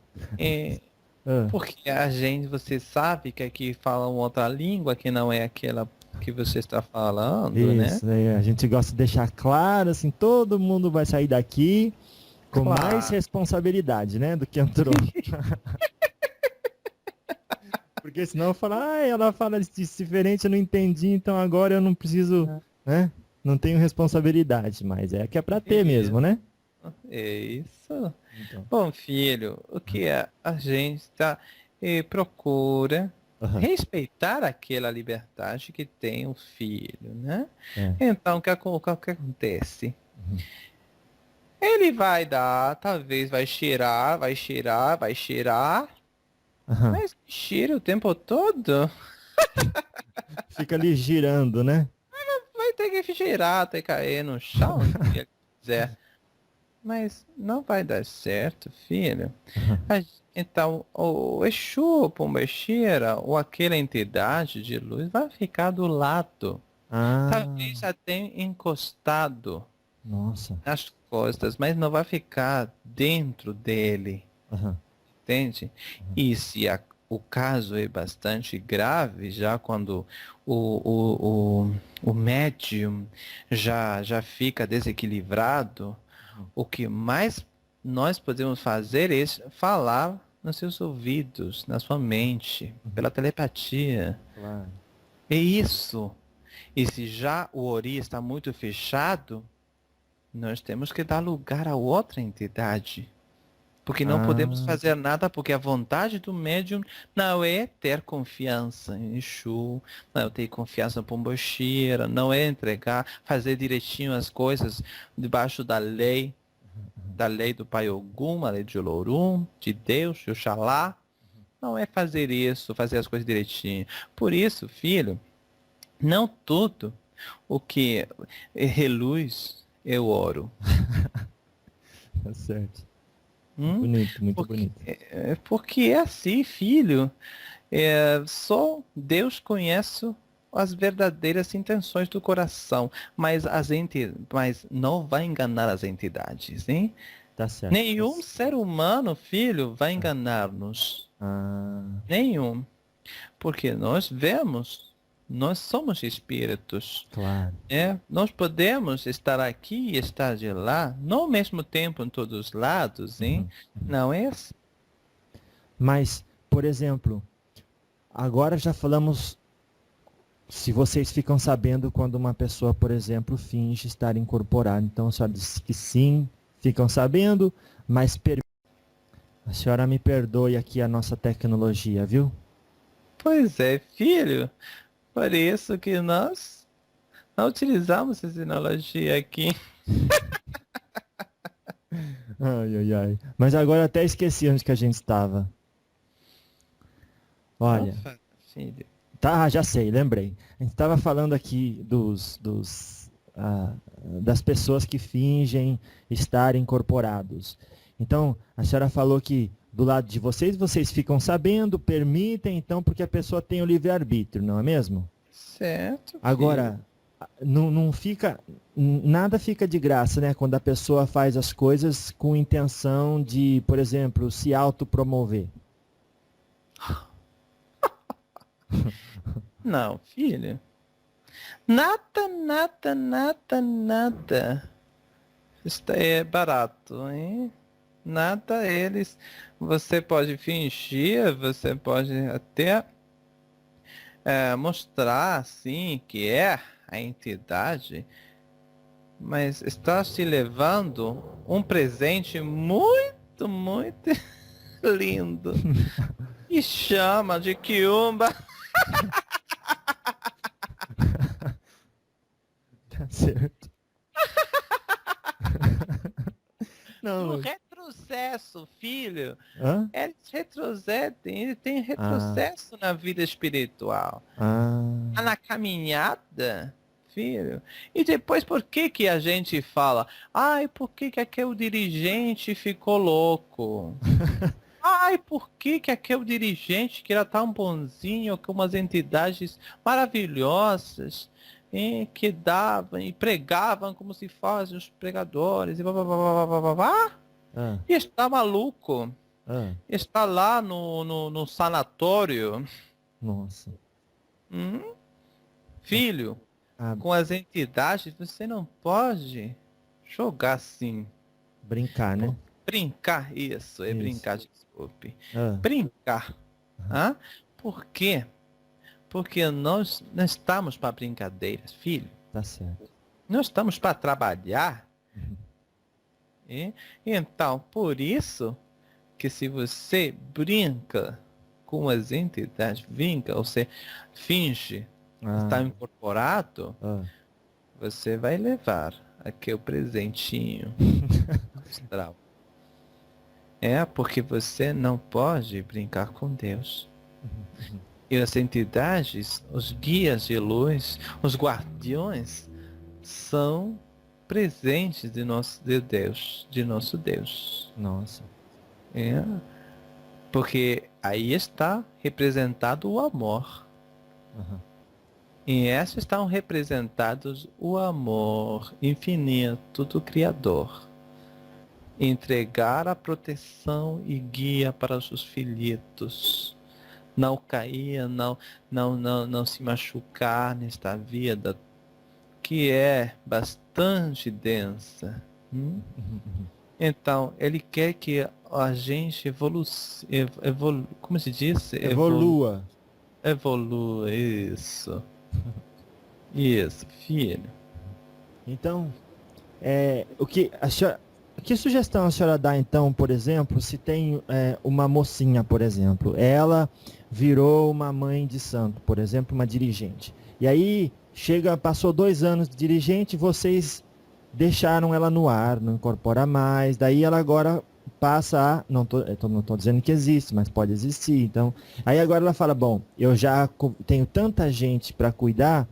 Porque a gente, você sabe que aqui fala uma outra língua que não é aquela que você está falando, isso, né? A gente gosta de deixar claro, assim, todo mundo vai sair daqui com mais responsabilidade, né, do que entrou. Porque senão ela fala diferente, eu não entendi, então agora eu não preciso, né? Não tenho responsabilidade, mas é que é pra ter mesmo, né? É isso. Então. Bom, filho, o que a gente procura respeitar aquela liberdade que tem o filho, né? Então, o que acontece? Ele vai dar, talvez vai cheirar, mas cheira o tempo todo. Fica ali girando, né? Vai ter que cheirar até cair no chão, se ele quiser. Mas não vai dar certo, filho. Então, o Exu, Pombagira, ou aquela entidade de luz vai ficar do lado. Talvez já tenha encostado nas costas, mas não vai ficar dentro dele. Entende? E se o caso é bastante grave, já quando o médium já fica desequilibrado, o que mais nós podemos fazer é falar nos seus ouvidos, na sua mente, pela telepatia. Claro. É isso. E se já o ori está muito fechado, nós temos que dar lugar a outra entidade. Porque não podemos fazer nada, porque a vontade do médium não é ter confiança em Exu, não é ter confiança em Pombagira, não é entregar, fazer direitinho as coisas debaixo da lei do Pai Ogum, a lei de Olorum, de Deus, de Oxalá. Não é fazer isso, fazer as coisas direitinho. Por isso, filho, não tudo o que reluz é ouro. Tá certo. Bonito, muito bonito. Porque é assim, filho. Só Deus conhece as verdadeiras intenções do coração, mas mas não vai enganar as entidades, hein? Tá certo. Nenhum ser humano, filho, vai enganar-nos. Nenhum. Porque nós vemos, nós somos espíritos. Claro. Nós podemos estar aqui e estar de lá, não ao mesmo tempo em todos os lados, hein? Não é assim. Mas, por exemplo, agora já falamos, se vocês ficam sabendo quando uma pessoa, por exemplo, finge estar incorporada. Então a senhora disse que sim, ficam sabendo, mas a senhora me perdoe aqui a nossa tecnologia, viu? Pois é, filho. Por isso que nós não utilizamos essa tecnologia aqui. Ai. Mas agora até esqueci onde que a gente estava. Olha. Opa, filho. Tá, já sei, lembrei. A gente estava falando aqui das pessoas que fingem estar incorporados. Então, a senhora falou que do lado de vocês ficam sabendo, permitem, então, porque a pessoa tem o livre-arbítrio, não é mesmo? Certo. Filho. Agora, não fica, nada fica de graça, né? Quando a pessoa faz as coisas com intenção de, por exemplo, se autopromover. Não, filho. Nada. Isso é barato, hein? Nada eles. Você pode fingir, você pode até mostrar assim que é a entidade, mas está te levando um presente muito lindo. E chama de quiumba. Tá certo. Não. O retrocesso, filho. Hã? Eles retrocedem, ele tem retrocesso na vida espiritual. Na caminhada, filho. E depois, por que a gente fala? Ai, por que aquele dirigente ficou louco? Ai, por que aquele dirigente que era tão bonzinho, com umas entidades maravilhosas, que davam e pregavam como se fazem os pregadores, e está maluco. Está lá no sanatório. Nossa. Filho, com as entidades você não pode jogar assim. Brincar, né? Brincar, isso. Brincar, desculpe. Brincar. Por quê? Porque nós não estamos para brincadeiras, filho. Tá certo. Nós estamos para trabalhar. Então, por isso que se você brinca com as entidades, ou você finge estar incorporado, você vai levar aquele presentinho astral. Porque você não pode brincar com Deus. E as entidades, os guias de luz, os guardiões, são presentes de nosso Deus. Nossa. Porque aí está representado o amor. E esses estão representados o amor infinito do Criador. Entregar a proteção e guia para os seus filhitos. Não cair, não se machucar nesta vida que é bastante densa. Então, ele quer que a gente como se diz? Evolua, isso. Isso, filho. Então, que sugestão a senhora dá, então, por exemplo, se tem uma mocinha, por exemplo, ela virou uma mãe de santo, por exemplo, uma dirigente. E aí, passou 2 anos de dirigente, vocês deixaram ela no ar, não incorpora mais, daí ela agora passa a... Não tô dizendo que existe, mas pode existir. Então, aí agora ela fala, bom, eu já tenho tanta gente para cuidar,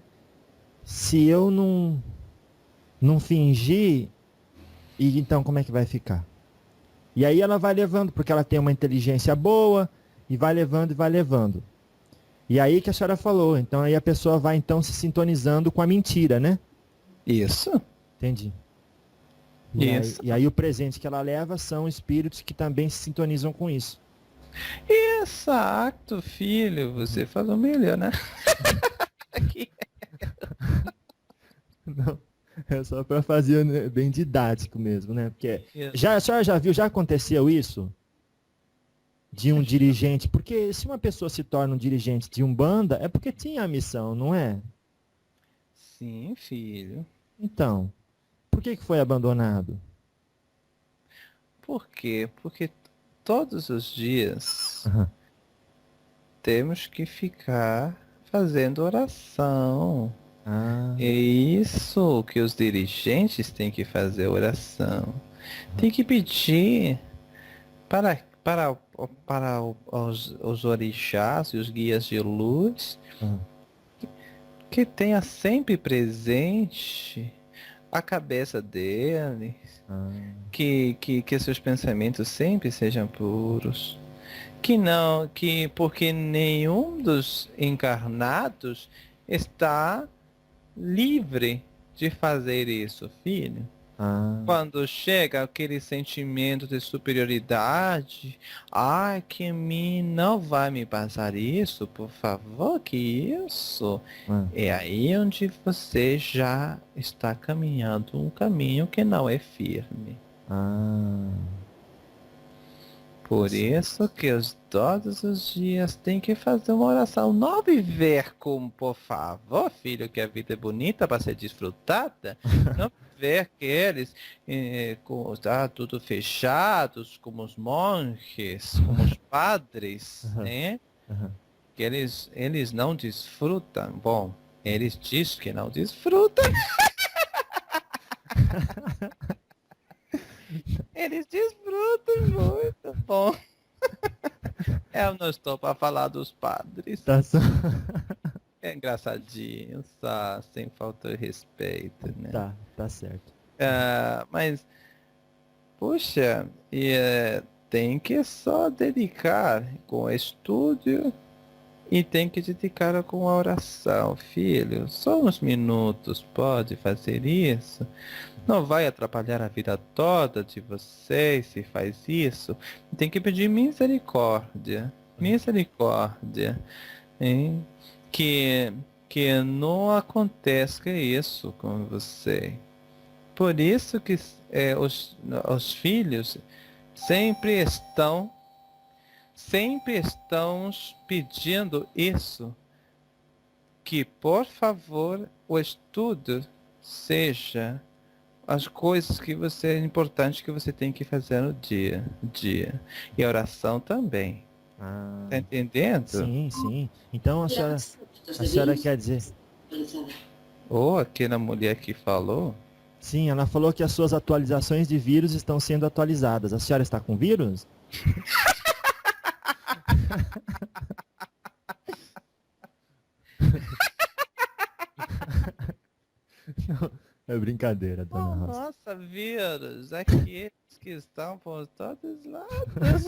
se eu não fingir... E então como é que vai ficar? E aí ela vai levando, porque ela tem uma inteligência boa, e vai levando e vai levando. E aí que a senhora falou, então aí a pessoa vai então se sintonizando com a mentira, né? Isso. Entendi. Isso. E aí o presente que ela leva são espíritos que também se sintonizam com isso. Exato, filho. Você falou melhor, né? Aqui. Não, é só para fazer, né, bem didático mesmo, né? Porque Isso. a senhora já viu, já aconteceu isso? De um dirigente, porque se uma pessoa se torna um dirigente de Umbanda, é porque tinha a missão, não é? Sim, filho. Então, por que foi abandonado? Por quê? Porque todos os dias Aham. temos que ficar fazendo oração. Ah, É isso que os dirigentes têm que fazer oração. Tem que pedir para os orixás e os guias de luz aham. que tenha sempre presente a cabeça deles, Ah, que seus pensamentos sempre sejam puros. Porque nenhum dos encarnados está livre de fazer isso, filho. ah. Quando chega aquele sentimento de superioridade, que em mim não vai me passar isso, por favor, que isso. Ah. É aí onde você já está caminhando um caminho que não é firme. Ah. Por isso que todos os dias tem que fazer uma oração. Não viver como, por favor, filho, que a vida é bonita para ser desfrutada. Não viver que eles tá tudo fechados, como os monges, como os padres, né? Aham. Que eles não desfrutam. Bom, eles dizem que não desfrutam. Eles desfrutam muito. Bom, eu não estou para falar dos padres. Tá só... É engraçadinho, só, sem falta de respeito, né? tá certo. Mas, puxa, tem que só dedicar com o estudo e tem que dedicar com a oração, filho. Só uns minutos pode fazer isso. Não vai atrapalhar a vida toda de vocês se faz isso. Tem que pedir misericórdia. Misericórdia. Hein? Que não aconteça isso com você. Por isso que os filhos sempre estão pedindo isso. Que, por favor, o estudo seja as coisas importantes que você tem que fazer no dia. E a oração também. Ah, Tá entendendo? sim. Então a senhora quer dizer... Ou aquela mulher que falou. Sim, ela falou que as suas atualizações de vírus estão sendo atualizadas. A senhora está com vírus? Não, é brincadeira, dona Rosa. Nossa, vírus, aqueles que estão por todos os lados.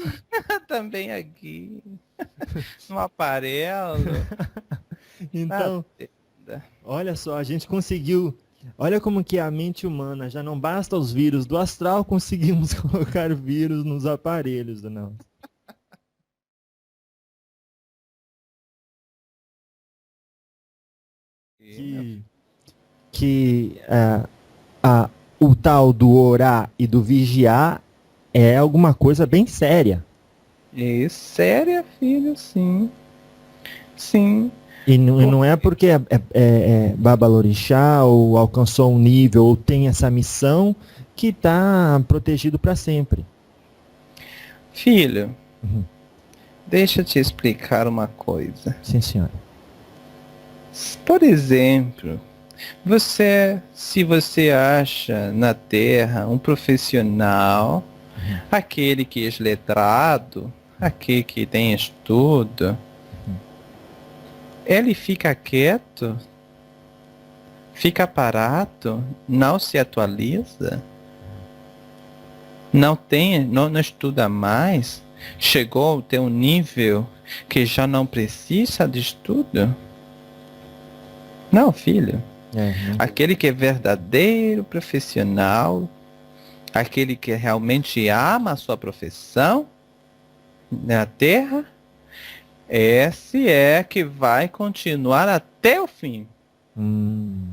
Também aqui. No aparelho. Então, olha só, a gente conseguiu. Olha como que é a mente humana. Já não basta os vírus do astral, conseguimos colocar vírus nos aparelhos, dona Rosa. O tal do orar e do vigiar é alguma coisa bem séria. É séria, filho, sim. Sim. E não é porque é babalorixá ou alcançou um nível ou tem essa missão que está protegido para sempre. Filho, deixa eu te explicar uma coisa. Sim, senhora. Por exemplo, se você acha na Terra um profissional, aquele que é letrado, aquele que tem estudo, ele fica quieto, fica parado, não se atualiza? não estuda mais, chegou a ter um nível que já não precisa de estudo? Não, filho. Aquele que é verdadeiro profissional, aquele que realmente ama a sua profissão na Terra, esse é que vai continuar até o fim.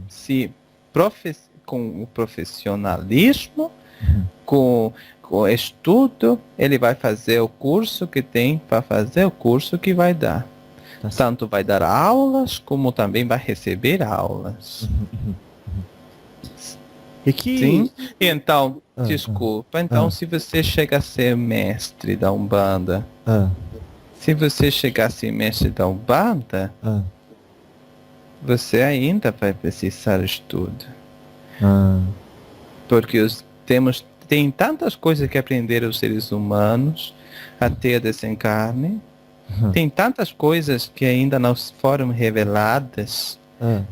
Se com o profissionalismo, com o estudo, ele vai fazer o curso que tem para fazer, o curso que vai dar. Tanto vai dar aulas, como também vai receber aulas. Sim? Então, desculpa. Então, se você chega a ser mestre da Umbanda, se você chegar a ser mestre da Umbanda, você ainda vai precisar de estudo. Porque tem tantas coisas que aprender os seres humanos até desencarne. Tem tantas coisas que ainda não foram reveladas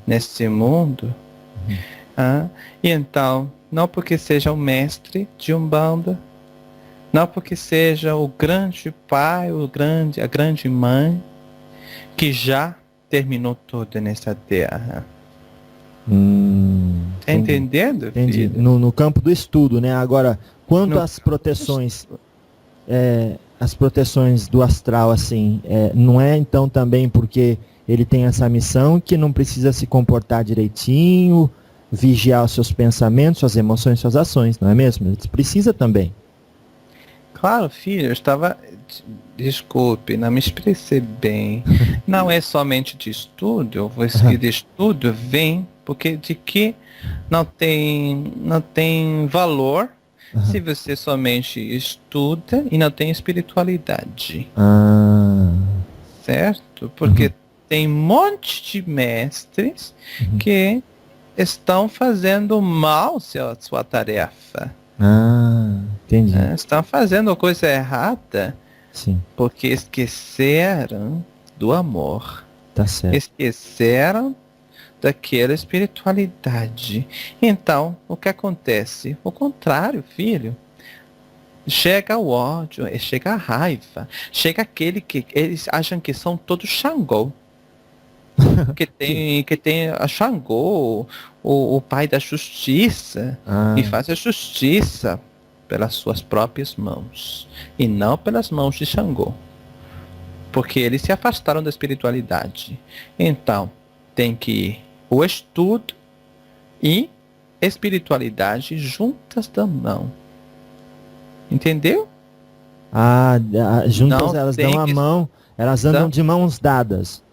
nesse mundo. E então, não porque seja o mestre de Umbanda, não porque seja o grande pai, a grande mãe, que já terminou tudo nessa terra. Tá entendendo? Entendi. No campo do estudo, né? Agora, quanto às proteções, as proteções do astral, assim, não é então também porque ele tem essa missão que não precisa se comportar direitinho, vigiar os seus pensamentos, suas emoções, suas ações, não é mesmo? Ele precisa também. Claro, filho, eu estava... Desculpe, não me expressei bem. Não é somente de estudo, de estudo vem porque de que não tem valor se você somente estuda e não tem espiritualidade. Certo? Porque tem um monte de mestres que estão fazendo mal a sua tarefa. Entendi. Estão fazendo coisa errada. Sim. Porque esqueceram do amor. Tá certo. Esqueceram daquela espiritualidade. Então, o que acontece? O contrário, filho. Chega o ódio, chega a raiva, chega aquele que eles acham que são todos Xangô. que tem a Xangô, o pai da justiça, e faz a justiça pelas suas próprias mãos e não pelas mãos de Xangô, porque eles se afastaram da espiritualidade. Então tem que ir o estudo e espiritualidade juntas da mão, entendeu? Juntas não elas dão a mão, elas andam de mãos dadas.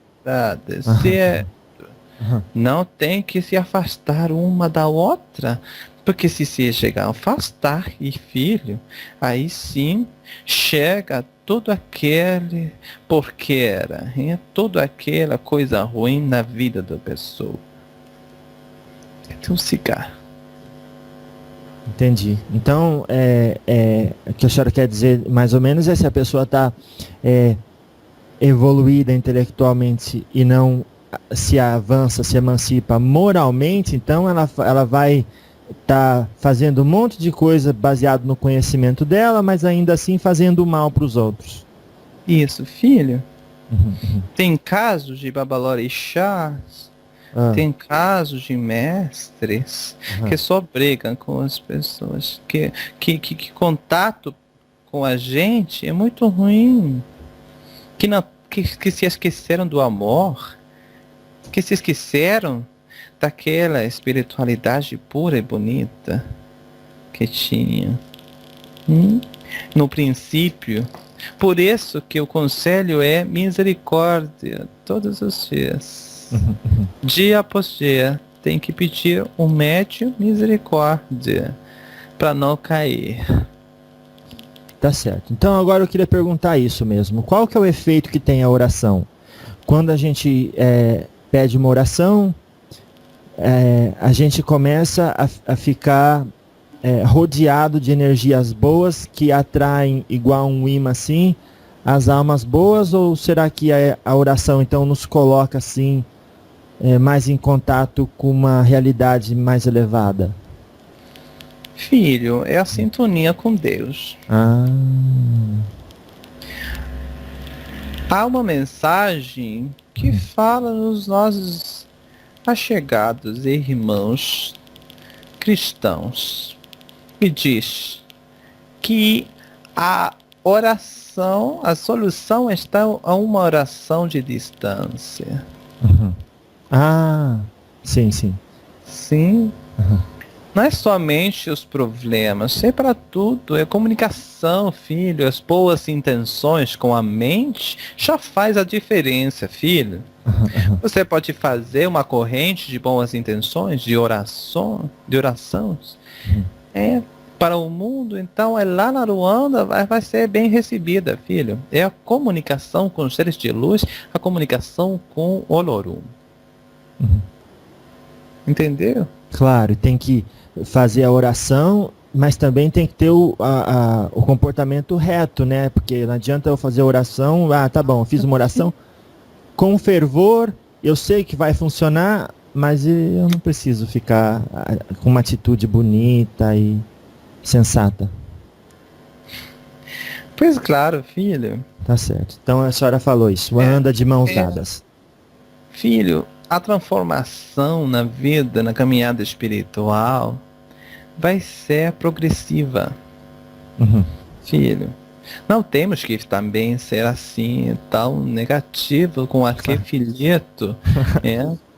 Não tem que se afastar uma da outra. Porque se chegar a afastar, filho, aí sim chega todo aquele porqueira, toda aquela coisa ruim na vida da pessoa. Tem um cigarro. Entendi. Então, o que a senhora quer dizer mais ou menos é se a pessoa está evoluída intelectualmente e não se avança, se emancipa moralmente, então ela vai tá fazendo um monte de coisa baseado no conhecimento dela, mas ainda assim fazendo mal para os outros. Isso, filho. Tem casos de babalorixás, tem casos de mestres que só brigam com as pessoas, que contato com a gente é muito ruim, que se esqueceram do amor, que se esqueceram daquela espiritualidade pura e bonita que tinha no princípio. Por isso que o conselho é misericórdia todos os dias. Dia após dia tem que pedir um médium misericórdia para não cair. Tá certo. Então agora eu queria perguntar isso mesmo. Qual que é o efeito que tem a oração? Quando a gente pede uma oração, a gente começa a ficar rodeado de energias boas que atraem igual um imã assim as almas boas, ou será que a oração então nos coloca assim mais em contato com uma realidade mais elevada? Filho, é a sintonia com Deus. Ah, Há uma mensagem que fala nos nossos achegados irmãos cristãos e diz que a oração, a solução está a uma oração de distância. uhum. Ah, sim, sim. Sim, Uhum. não é somente os problemas, é para tudo, é comunicação, filho, as boas intenções com a mente já faz a diferença, filho. Você pode fazer uma corrente de boas intenções, de orações, para o mundo, então é lá na Ruanda vai ser bem recebida, filho. É a comunicação com os seres de luz, a comunicação com o Olorum. Uhum. Entendeu? Claro, tem que fazer a oração, mas também tem que ter o comportamento reto, né? Porque não adianta eu fazer a oração, tá bom, eu fiz uma oração com fervor, eu sei que vai funcionar, mas eu não preciso ficar com uma atitude bonita e sensata. Pois claro, filho. Tá certo. Então a senhora falou isso, anda de mãos dadas. Filho, a transformação na vida, na caminhada espiritual, vai ser progressiva. Uhum. Filho, não temos que também ser assim, tão negativo com aquele filheto,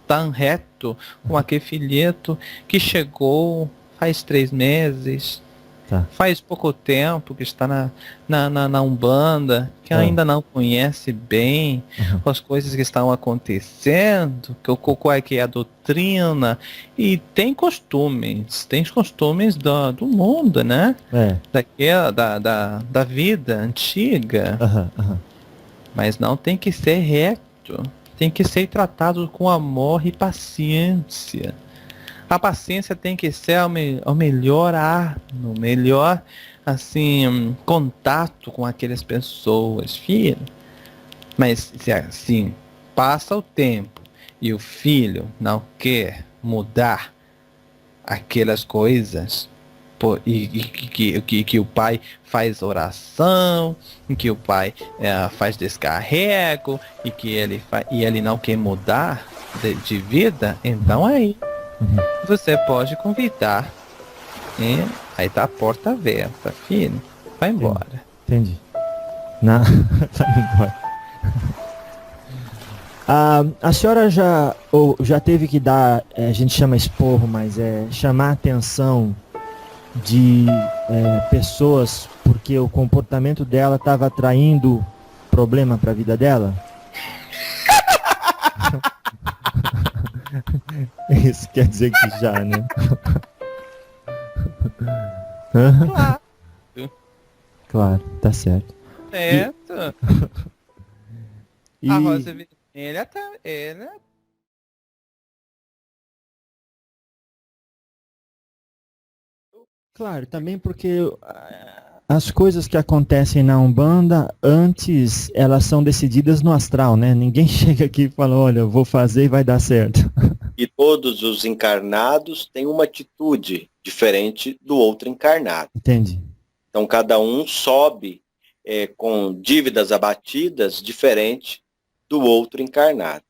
tão reto com aquele filheto que chegou faz 3 meses, Tá. faz pouco tempo que está na Umbanda, que ainda não conhece bem as coisas que estão acontecendo, qual é que é a doutrina, e tem costumes do mundo, né? Da vida antiga, mas não tem que ser reto, tem que ser tratado com amor e paciência. A paciência tem que ser o melhor o melhor, assim, contato com aquelas pessoas, filho. Mas, se assim, passa o tempo e o filho não quer mudar aquelas coisas, que o pai faz oração, que o pai faz descarrego, e que ele não quer mudar de vida, então aí você pode convidar. Aí tá a porta aberta, filho. Vai embora. Entendi. Vai embora. A senhora já teve que dar, a gente chama esporro, mas chamar a atenção de pessoas porque o comportamento dela estava atraindo problema para a vida dela? Isso quer dizer que já, né? Claro. Claro, tá certo. Certo. E... A rosa vermelha tá... Ela... Claro, também porque as coisas que acontecem na Umbanda, antes elas são decididas no astral, né? Ninguém chega aqui e fala, olha, eu vou fazer e vai dar certo. E todos os encarnados têm uma atitude diferente do outro encarnado. Entendi. Então cada um sobe com dívidas abatidas diferente do outro encarnado.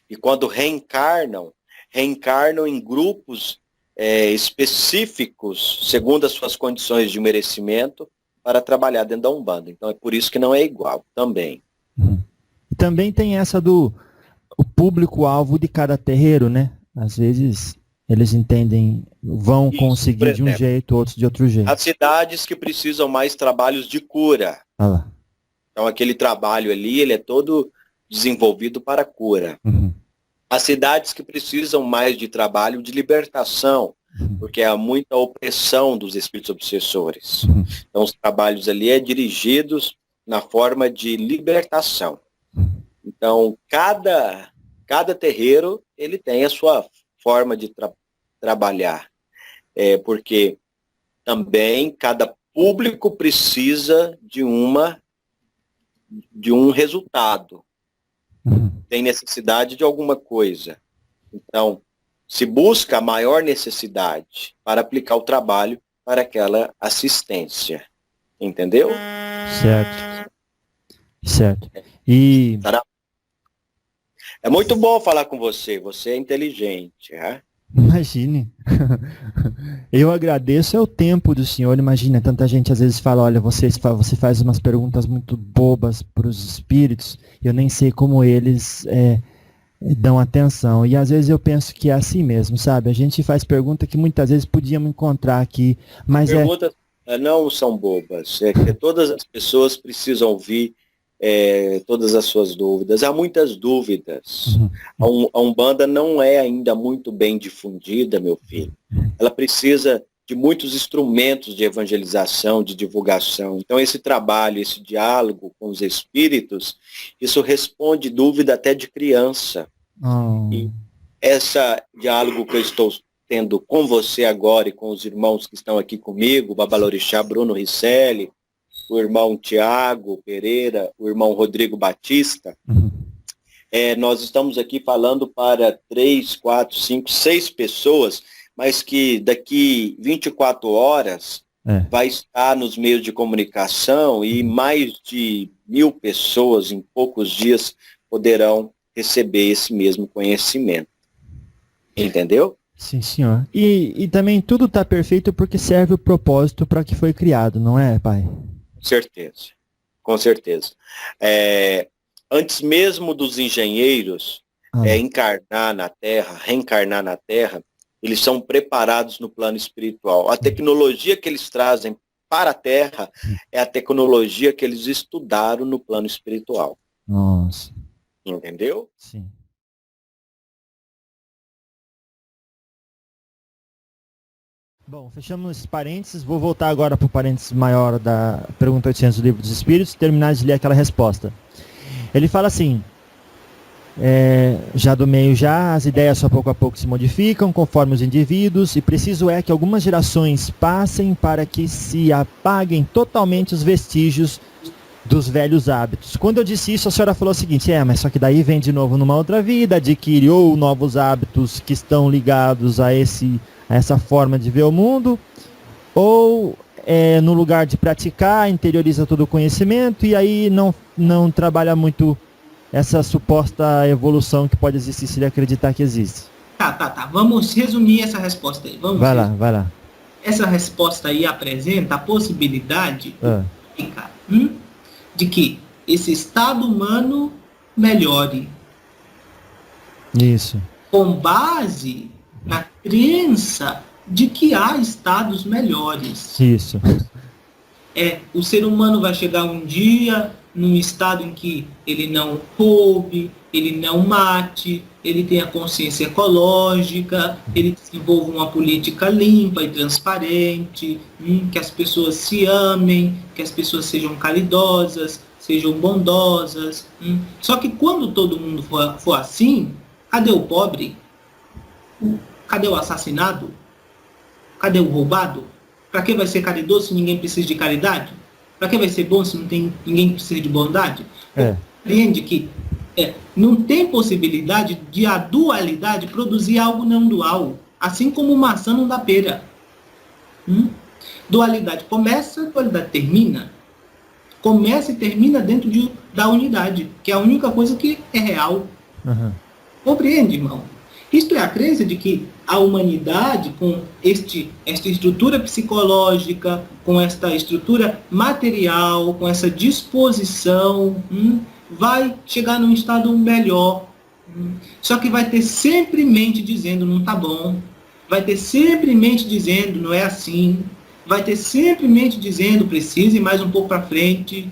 E quando reencarnam em grupos específicos, segundo as suas condições de merecimento, para trabalhar dentro da Umbanda. Então é por isso que não é igual também. E também tem essa o público-alvo de cada terreiro, né? Às vezes eles entendem, vão isso, conseguir de um jeito, outros de outro jeito. As cidades que precisam mais trabalhos de cura. Ah lá. Então aquele trabalho ali, ele é todo desenvolvido para cura. As cidades que precisam mais de trabalho de libertação, porque há muita opressão dos espíritos obsessores. Então os trabalhos ali dirigidos na forma de libertação. Então cada terreiro ele tem a sua forma de trabalhar, porque também cada público precisa de um resultado, tem necessidade de alguma coisa. Então, se busca a maior necessidade para aplicar o trabalho para aquela assistência. Entendeu? Certo. Certo. E... É muito bom falar com você. Você é inteligente, né? Imagine. Eu agradeço o tempo do senhor. Imagina, tanta gente às vezes fala, olha, você faz umas perguntas muito bobas para os espíritos, eu nem sei como eles dão atenção. E às vezes eu penso que é assim mesmo, sabe? A gente faz pergunta que muitas vezes podíamos encontrar aqui, mas perguntas não são bobas. É que todas as pessoas precisam ouvir todas as suas dúvidas. Há muitas dúvidas. A Umbanda não é ainda muito bem difundida, meu filho. Ela precisa de muitos instrumentos de evangelização, de divulgação. Então, esse trabalho, esse diálogo com os espíritos, isso responde dúvida até de criança. E esse diálogo que eu estou tendo com você agora e com os irmãos que estão aqui comigo, o Babalorixá Bruno Ricelli, o irmão Tiago Pereira, o irmão Rodrigo Batista, nós estamos aqui falando para 3, 4, 5, 6 pessoas, mas que daqui 24 horas vai estar nos meios de comunicação e mais de 1.000 pessoas em poucos dias poderão receber esse mesmo conhecimento. Entendeu? Sim, senhor. E também tudo está perfeito porque serve o propósito para que foi criado, não é, pai? Com certeza. Antes mesmo dos engenheiros encarnar na Terra, reencarnar na Terra, eles são preparados no plano espiritual. A tecnologia que eles trazem para a Terra é a tecnologia que eles estudaram no plano espiritual. Nossa. Entendeu? Sim. Bom, fechamos esses parênteses. Vou voltar agora para o parênteses maior da pergunta 800 do Livro dos Espíritos e terminar de ler aquela resposta. Ele fala assim, já do meio as ideias só pouco a pouco se modificam conforme os indivíduos e preciso é que algumas gerações passem para que se apaguem totalmente os vestígios dos velhos hábitos. Quando eu disse isso, a senhora falou o seguinte, mas só que daí vem de novo numa outra vida, adquire ou novos hábitos que estão ligados a essa forma de ver o mundo, ou no lugar de praticar, interioriza todo o conhecimento e aí não trabalha muito essa suposta evolução que pode existir se ele acreditar que existe. Tá. Vamos resumir essa resposta aí. Vai lá. Essa resposta aí apresenta a possibilidade de que esse estado humano melhore. Isso. Com base na crença de que há estados melhores. Isso. O ser humano vai chegar um dia num estado em que ele não roube, ele não mate, ele tenha consciência ecológica, ele desenvolva uma política limpa e transparente, que as pessoas se amem, que as pessoas sejam caridosas, sejam bondosas. Só que quando todo mundo for assim, cadê o pobre? Cadê o assassinado? Cadê o roubado? Para que vai ser caridoso se ninguém precisa de caridade? Para que vai ser bom se ninguém precisa de bondade? Compreende que não tem possibilidade de a dualidade produzir algo não dual. Assim como maçã não dá pera. Dualidade começa, dualidade termina. Começa e termina dentro da unidade, que é a única coisa que é real. Compreende, irmão? Isto é a crença de que a humanidade, com esta estrutura psicológica, com esta estrutura material, com essa disposição, vai chegar num estado melhor. Só que vai ter sempre mente dizendo não tá bom. Vai ter sempre mente dizendo não é assim. Vai ter sempre mente dizendo precisa ir mais um pouco para frente.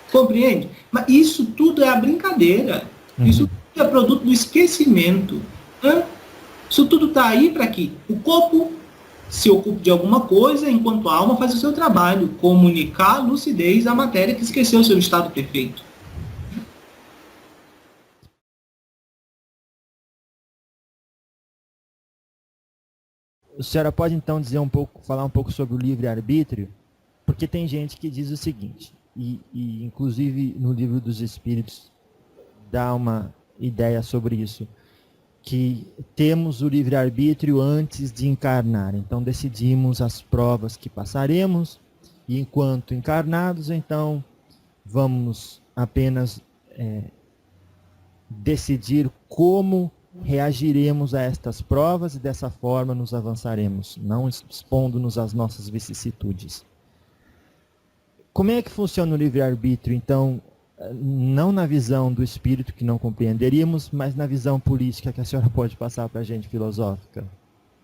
Compreende? Mas isso tudo é a brincadeira. Isso é produto do esquecimento. Isso tudo está aí para que o corpo se ocupe de alguma coisa, enquanto a alma faz o seu trabalho, comunicar a lucidez à matéria que esqueceu o seu estado perfeito. A senhora pode então falar um pouco sobre o livre-arbítrio? Porque tem gente que diz o seguinte, e inclusive no Livro dos Espíritos dá uma ideia sobre isso, que temos o livre-arbítrio antes de encarnar. Então decidimos as provas que passaremos, e enquanto encarnados, então vamos apenas decidir como reagiremos a estas provas, e dessa forma nos avançaremos, não expondo-nos às nossas vicissitudes. Como é que funciona o livre-arbítrio, então, não na visão do espírito que não compreenderíamos, mas na visão política que a senhora pode passar para a gente, filosófica?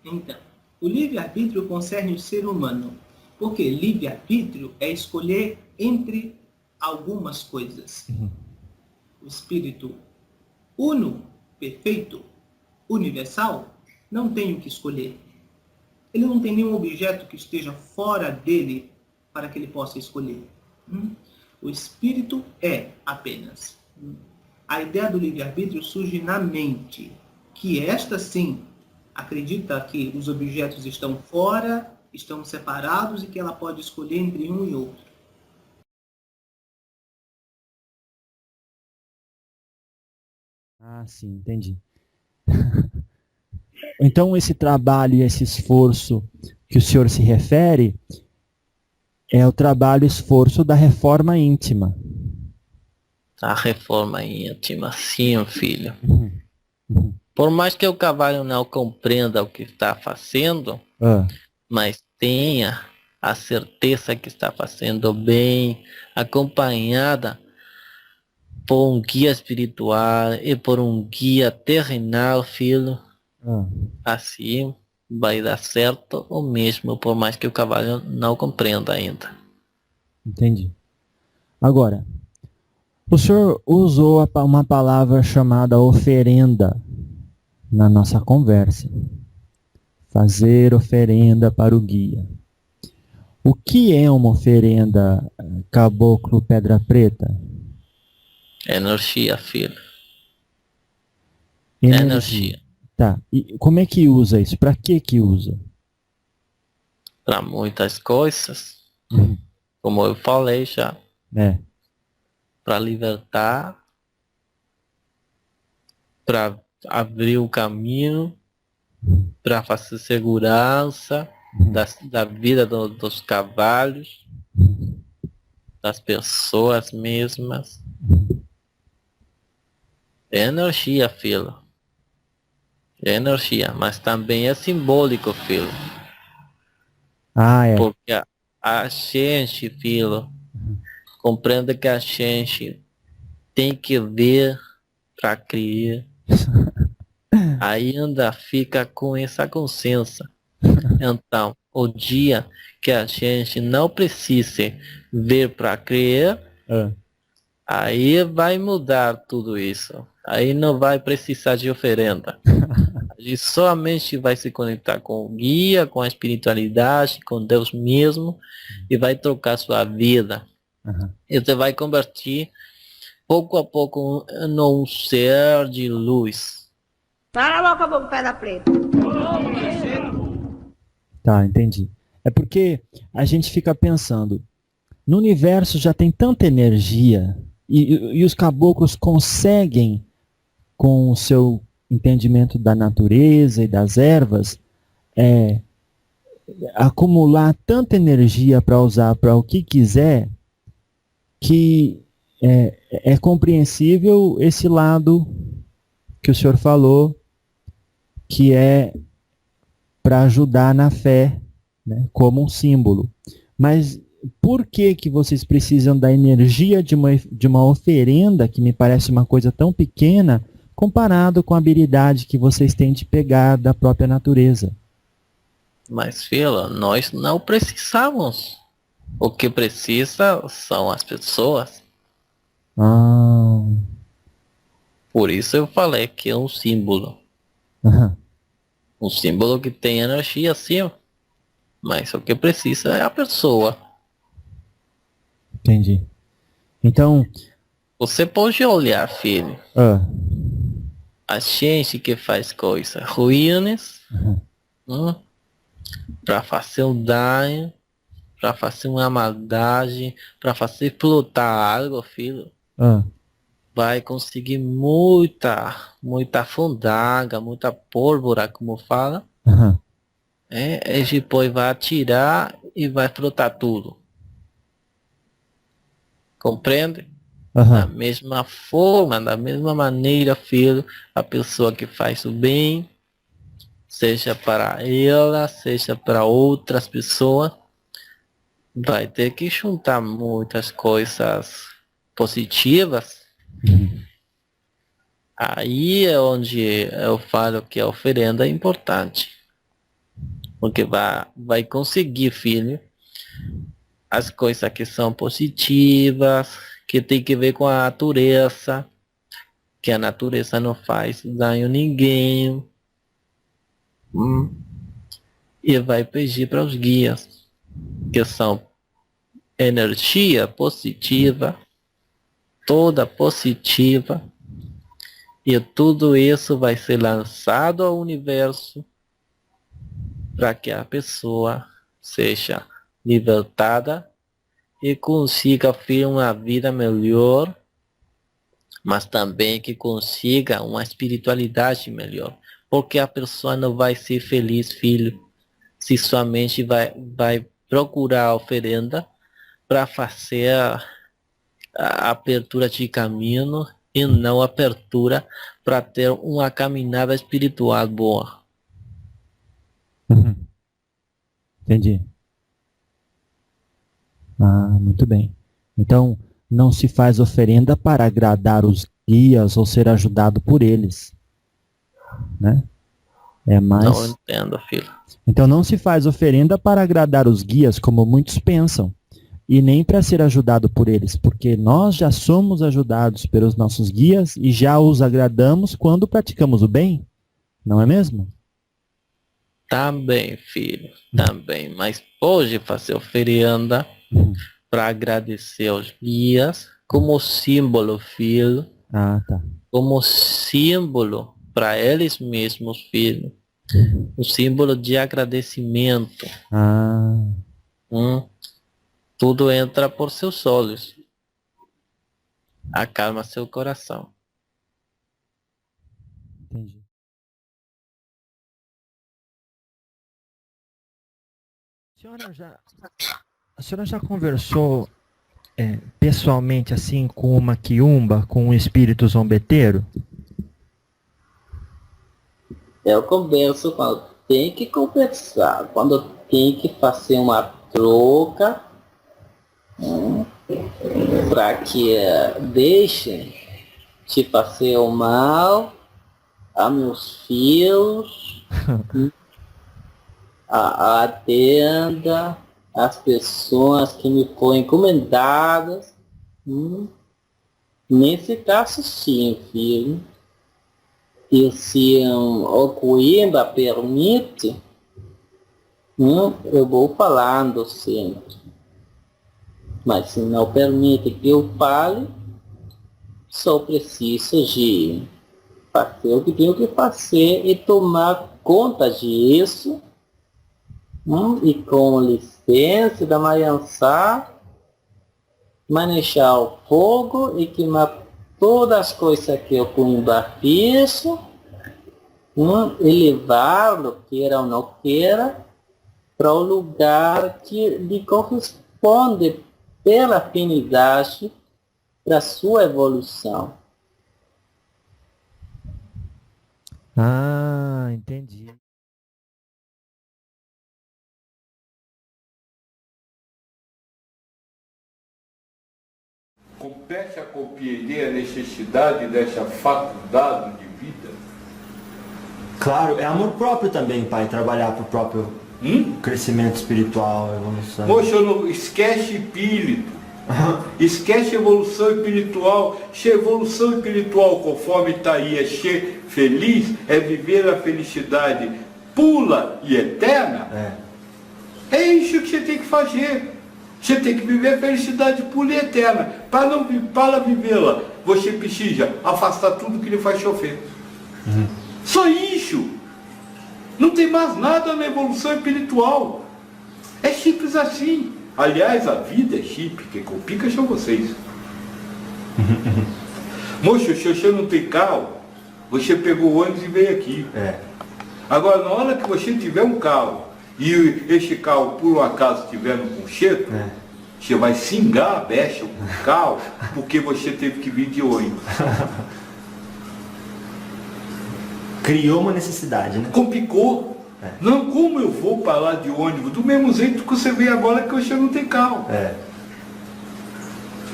Então, o livre-arbítrio concerne o ser humano, porque livre-arbítrio é escolher entre algumas coisas. O espírito uno, perfeito, universal, não tem o que escolher. Ele não tem nenhum objeto que esteja fora dele para que ele possa escolher. O espírito é apenas. A ideia do livre-arbítrio surge na mente, que esta sim acredita que os objetos estão fora, estão separados e que ela pode escolher entre um e outro. Ah, sim, entendi. Então esse trabalho e esse esforço que o senhor se refere é o trabalho e esforço da reforma íntima. A reforma íntima, sim, filho. Por mais que o cavalo não compreenda o que está fazendo, mas tenha a certeza que está fazendo bem, acompanhada por um guia espiritual e por um guia terrenal, filho, assim vai dar certo o mesmo, por mais que o cavalo não compreenda ainda. Entendi. Agora, o senhor usou uma palavra chamada oferenda na nossa conversa. Fazer oferenda para o guia. O que é uma oferenda, caboclo pedra preta? Energia, filho. Energia. Tá. E como é que usa isso? Para que usa? Para muitas coisas. Como eu falei já. Para libertar. Para abrir o caminho. Para fazer segurança da vida dos cavalos. Das pessoas mesmas. É energia, filho. É energia, mas também é simbólico, filho. Porque a gente, filho, compreende que a gente tem que ver para criar. Ainda fica com essa consciência. Então, o dia que a gente não precise ver para criar, aí vai mudar tudo isso. Aí não vai precisar de oferenda. A gente somente vai se conectar com o guia, com a espiritualidade, com Deus mesmo, e vai trocar sua vida. E você vai convertir pouco a pouco num ser de luz. Para a boca, boca, pedra preta. Tá, entendi. É porque a gente fica pensando, no universo já tem tanta energia, e os caboclos conseguem, com o seu entendimento da natureza e das ervas, acumular tanta energia para usar para o que quiser, que é compreensível esse lado que o senhor falou, que é para ajudar na fé, né, como um símbolo. Mas por que vocês precisam da energia de uma oferenda, que me parece uma coisa tão pequena, comparado com a habilidade que vocês têm de pegar da própria natureza? Mas, filho, nós não precisamos. O que precisa são as pessoas. Por isso eu falei que é um símbolo. Um símbolo que tem energia, sim. Mas o que precisa é a pessoa. Entendi. Então... Você pode olhar, filho. A gente que faz coisas ruins, para fazer um dano, para fazer uma maldade, para fazer explotar algo, filho. vai conseguir muita fundaga, muita pólvora, como fala. Aham. E depois vai atirar e vai frotar tudo. Compreende? Da Aham. mesma forma, da mesma maneira, filho, a pessoa que faz o bem, seja para ela, seja para outras pessoas, vai ter que juntar muitas coisas positivas. Aí é onde eu falo que a oferenda é importante. Porque vai conseguir, filho, as coisas que são positivas, que tem que ver com a natureza, que a natureza não faz dano a ninguém. E vai pedir para os guias, que são energia positiva, toda positiva, e tudo isso vai ser lançado ao universo para que a pessoa seja libertada e consiga ter uma vida melhor, mas também que consiga uma espiritualidade melhor. Porque a pessoa não vai ser feliz, filho, se somente vai procurar a oferenda para fazer a abertura de caminho e não a abertura para ter uma caminhada espiritual boa. Entendi. Ah, muito bem. Então, não se faz oferenda para agradar os guias ou ser ajudado por eles, né? É mais... Não entendo, filho. Então, não se faz oferenda para agradar os guias, como muitos pensam, e nem para ser ajudado por eles, porque nós já somos ajudados pelos nossos guias e já os agradamos quando praticamos o bem, não é mesmo? Também, filho, também. Mas pode fazer oferenda para agradecer aos guias, como símbolo, filho. Ah, tá. Como símbolo para eles mesmos, filho. Um símbolo de agradecimento. Ah, Tudo entra por seus olhos. Acalma seu coração. entendi. A senhora já conversou pessoalmente assim com uma quiumba, com um espírito zombeteiro? Eu converso quando tem que conversar, quando tem que fazer uma troca, para que deixem de fazer o mal a meus filhos, atenda as pessoas que me foram encomendadas. Nesse caso, sim, filho. E se o Coimbra permite, eu vou falando sempre. Mas se não permite que eu fale, só preciso de fazer o que tenho que fazer e tomar conta disso. E com licença da Mayansá, manejar o fogo e queimar todas as coisas que o Coimbra fez, e levá-lo, queira ou não queira, para o lugar que lhe corresponde pela afinidade para sua evolução. Ah, entendi. Compete a compreender a necessidade dessa faculdade de vida? Claro, é amor próprio também, pai, trabalhar para o próprio crescimento espiritual, evolução. Moça, não esquece espírito. Esquece evolução espiritual. Se a evolução espiritual, conforme está aí, é ser feliz, é viver a felicidade pura e eterna, é isso que você tem que fazer. Você tem que viver a felicidade pura e eterna. Para vivê-la, você precisa afastar tudo que lhe faz sofrer. Só isso. Não tem mais nada na evolução espiritual. É simples assim. Aliás, a vida é simples, quem complica são vocês. Moço, se você não tem carro, você pegou o ônibus e veio aqui. Agora, na hora que você tiver um carro e este carro, por um acaso, estiver no concerto, você vai xingar a becha com o carro porque você teve que vir de ônibus. Criou uma necessidade, né? Complicou. Não, como eu vou para lá de ônibus? Do mesmo jeito que você veio agora que você não tem carro.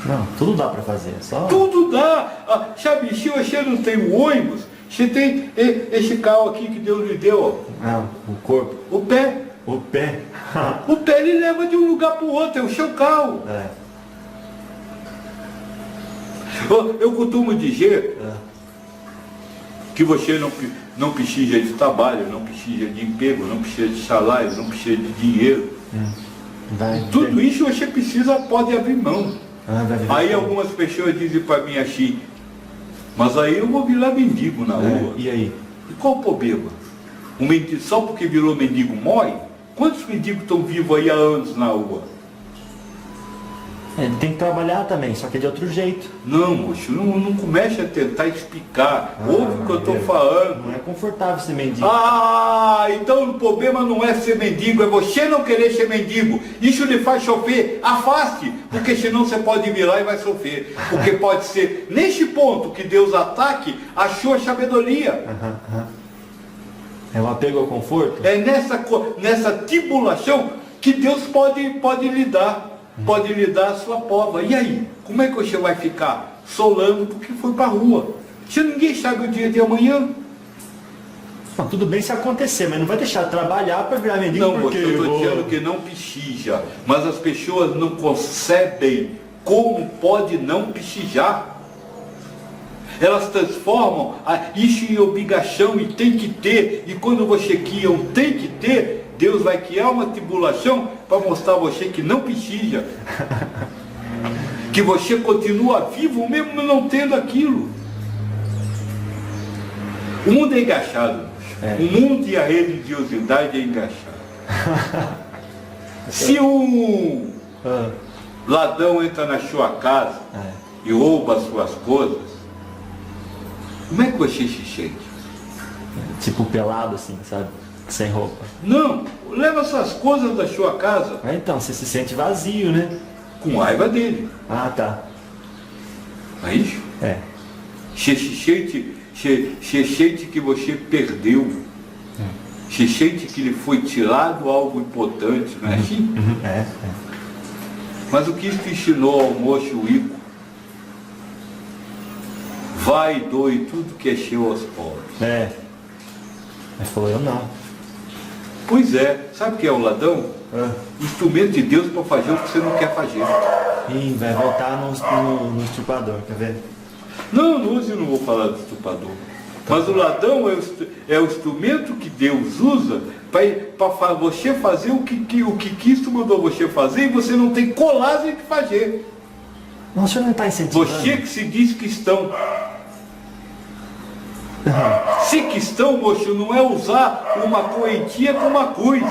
Não, tudo dá para fazer. Só... Tudo dá. Sabe, se você não tem o ônibus, você tem esse carro aqui que Deus lhe deu. Ó. O corpo. O pé. O pé. O pé ele leva de um lugar para o outro, é o seu carro. Eu costumo dizer que você não precisa de trabalho, não precisa de emprego, não precisa de salário, não precisa de dinheiro. Tudo isso você precisa, pode abrir mão. Aí algumas pessoas dizem para mim assim, mas aí eu vou virar mendigo na rua. E aí? E qual o problema? Um mendigo, só porque virou mendigo morre? Quantos mendigos estão vivos aí há anos na rua? Ele tem que trabalhar também, só que é de outro jeito. Não, moço, não comece a tentar explicar. Ouve o que eu estou falando. Não é confortável ser mendigo. Então o problema não é ser mendigo, é você não querer ser mendigo. Isso lhe faz sofrer. Afaste, porque senão você pode virar e vai sofrer. Porque pode ser neste ponto que Deus ataque a sua sabedoria. É um apego ao conforto? É nessa tribulação que Deus pode lhe dar. Pode lhe dar a sua prova. E aí? Como é que você vai ficar solando porque foi para a rua? Se ninguém sabe o dia de amanhã. Não, tudo bem se acontecer, mas não vai deixar de trabalhar para virar mendigo. Não, porque eu estou dizendo que não precisa. Mas as pessoas não concebem como pode não precijar. Elas transformam isso em obrigação e tem que ter. E quando você cria um tem que ter, Deus vai criar uma tribulação para mostrar a você que não precisa. Que você continua vivo mesmo não tendo aquilo. O mundo é engraxado. O mundo e a religiosidade é engraxado. Se um ladrão entra na sua casa e rouba as suas coisas, como é que você se sente? Tipo pelado assim, sabe? Sem roupa. Não, leva suas coisas da sua casa. Então, você se sente vazio, né? Com raiva dele. Tá. Não é isso? Você sente que você perdeu. Você sente que lhe foi tirado algo importante, não é assim? Mas o que Cristo ensinou ao moço rico? Vai e doe tudo que é seu aos pobres. Mas falou, eu não. Pois é, sabe o que é o ladrão? Instrumento de Deus para fazer o que você não quer fazer. Vai voltar no estuprador, quer ver? Não, hoje eu não vou falar do estuprador. Mas o ladrão é o instrumento que Deus usa para você fazer o que Cristo mandou você fazer e você não tem coragem de fazer. Não, o senhor não está incentivando. Você que se diz cristão. Ser cristão, moço, não é usar uma correntinha com uma cruz.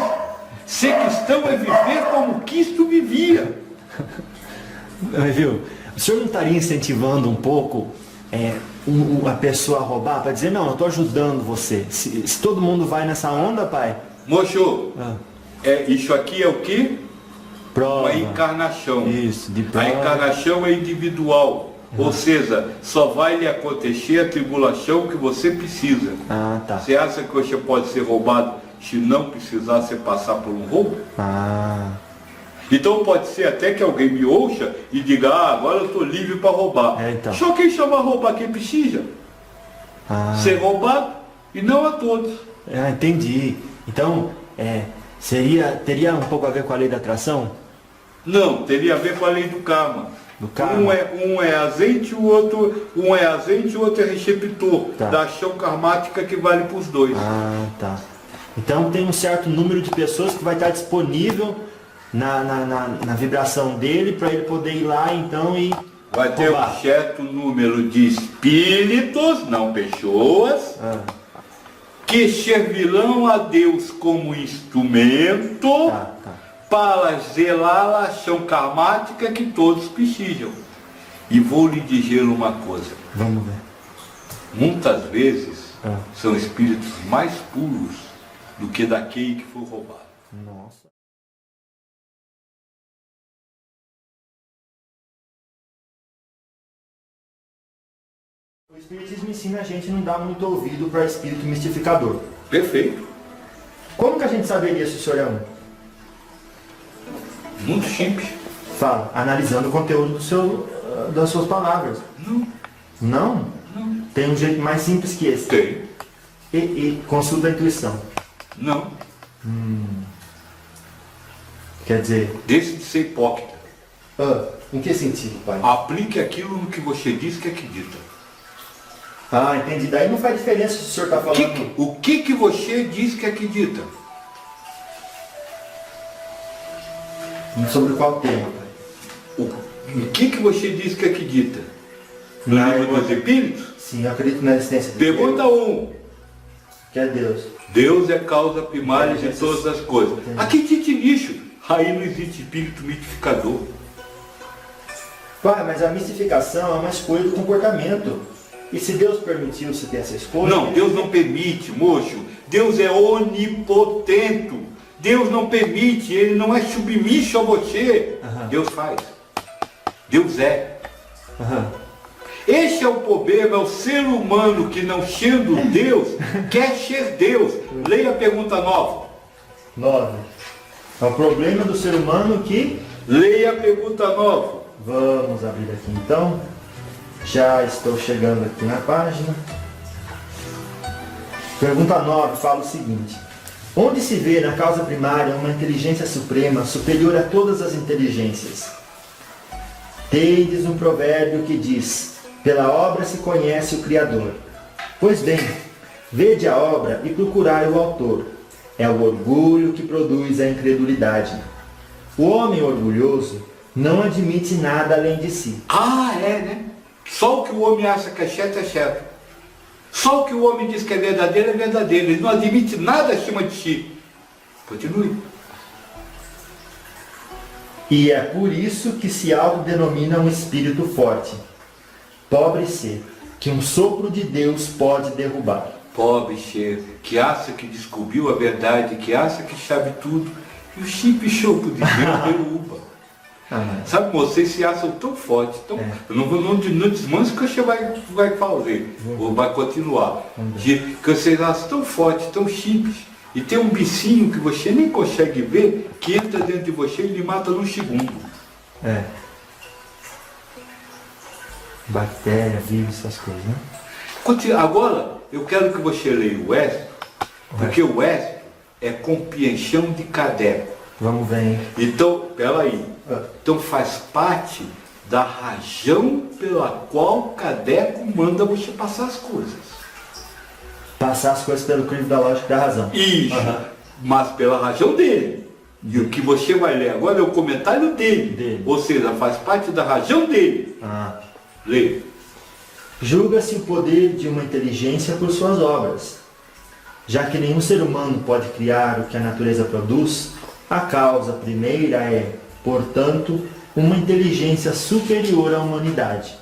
Ser cristão é viver como Cristo vivia. Viu? O senhor não estaria incentivando um pouco a pessoa a roubar? Para dizer, não, eu estou ajudando você. Se todo mundo vai nessa onda, pai... Moço, isso aqui é o quê? Prova. Uma encarnação. Isso, de prova. A encarnação é individual. Ou seja, só vai lhe acontecer a tribulação que você precisa. Tá. Você acha que você pode ser roubado se não precisar você passar por um roubo? Então pode ser até que alguém me ouça e diga, agora eu estou livre para roubar. Então. Só quem chama roubar quem precisa. Ser roubado e não a todos. Entendi. Então, teria um pouco a ver com a lei da atração? Não, teria a ver com a lei do karma. Um é azeite, o outro é receptor da ação karmática que vale para os dois. Tá. Então tem um certo número de pessoas que vai estar disponível na vibração dele para ele poder ir lá então e vai ter um certo número de espíritos, não pessoas, que servirão a Deus como instrumento para zelar a ação karmática que todos precisam. E vou lhe dizer uma coisa. Vamos ver. Muitas vezes são espíritos mais puros do que daquele que foi roubado. Nossa. O Espiritismo ensina a gente a não dar muito ouvido para espírito mistificador. Perfeito. Como que a gente saberia se o senhor é um? Muito simples. Fala, analisando o conteúdo das suas palavras. Não. Não? Não. Tem um jeito mais simples que esse. Tem. E consulta a intuição. Não. Quer dizer... Deixe de ser hipócrita. Em que sentido, pai? Aplique aquilo no que você diz que acredita. Entendi. Daí não faz diferença se o senhor está falando... O que você diz que acredita? Sobre qual tema, pai? O que você diz que acredita? No livro dos Espíritos? Sim, eu acredito na existência de Pergunta 1. Que é Deus. Deus é causa primária de todas as coisas. Acredite nisso. Aí não existe espírito mitificador. Pai, mas a mistificação é uma escolha do comportamento. E se Deus permitiu você ter essa escolha... Não, Deus não permite, moço. Deus é onipotente. Deus não permite, Ele não é submisso a você. Deus faz. Deus é. Esse é o problema, é o ser humano que, não sendo Deus, quer ser Deus. Leia a pergunta 9. 9. É o problema do ser humano que... Leia a pergunta 9. Vamos abrir aqui então. Já estou chegando aqui na página. Pergunta 9 fala o seguinte. Onde se vê na causa primária uma inteligência suprema superior a todas as inteligências? Tendes um provérbio que diz: pela obra se conhece o Criador. Pois bem, vede a obra e procurai o autor. É o orgulho que produz a incredulidade. O homem orgulhoso não admite nada além de si. Né? Só o que o homem acha que é certo é certo. Só o que o homem diz que é verdadeiro é verdadeiro. Ele não admite nada acima de si. Continue. E é por isso que se autodenomina um espírito forte. Pobre ser, que um sopro de Deus pode derrubar. Pobre ser, que acha que descobriu a verdade, que acha que sabe tudo, e o simples sopro de Deus derruba. Sabe, vocês se acham tão fortes, tão... Não desmanche que você vai fazer, ou vai continuar. Que vocês acham tão fortes, tão simples, e tem um bichinho que você nem consegue ver, que entra dentro de você e lhe mata num segundo. Bactéria, vírus, essas coisas, né? Agora, eu quero que você leia o Éxito, porque o Éxito é compreensão de caderno. Vamos ver, hein? Então, peraí. Então faz parte da razão pela qual Kardec manda você passar as coisas. Passar as coisas pelo crivo da lógica e da razão. Isso, mas pela razão dele. E o que você vai ler agora é o comentário dele. Ou seja, faz parte da razão dele. Lê. Julga-se o poder de uma inteligência por suas obras. Já que nenhum ser humano pode criar o que a natureza produz, a causa primeira é, portanto, uma inteligência superior à humanidade.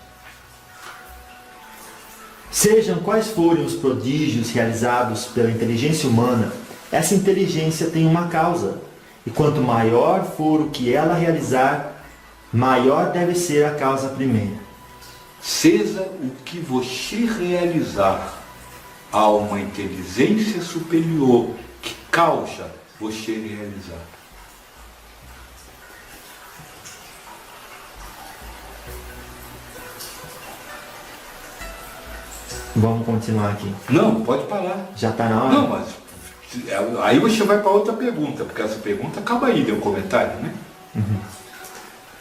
Sejam quais forem os prodígios realizados pela inteligência humana, essa inteligência tem uma causa, e quanto maior for o que ela realizar, maior deve ser a causa primeira. Seja o que você realizar, há uma inteligência superior que causa você realizar. Vamos continuar aqui. Não, pode parar. Já está na hora? Não, mas aí você vai para outra pergunta, porque essa pergunta acaba aí, deu um comentário, né?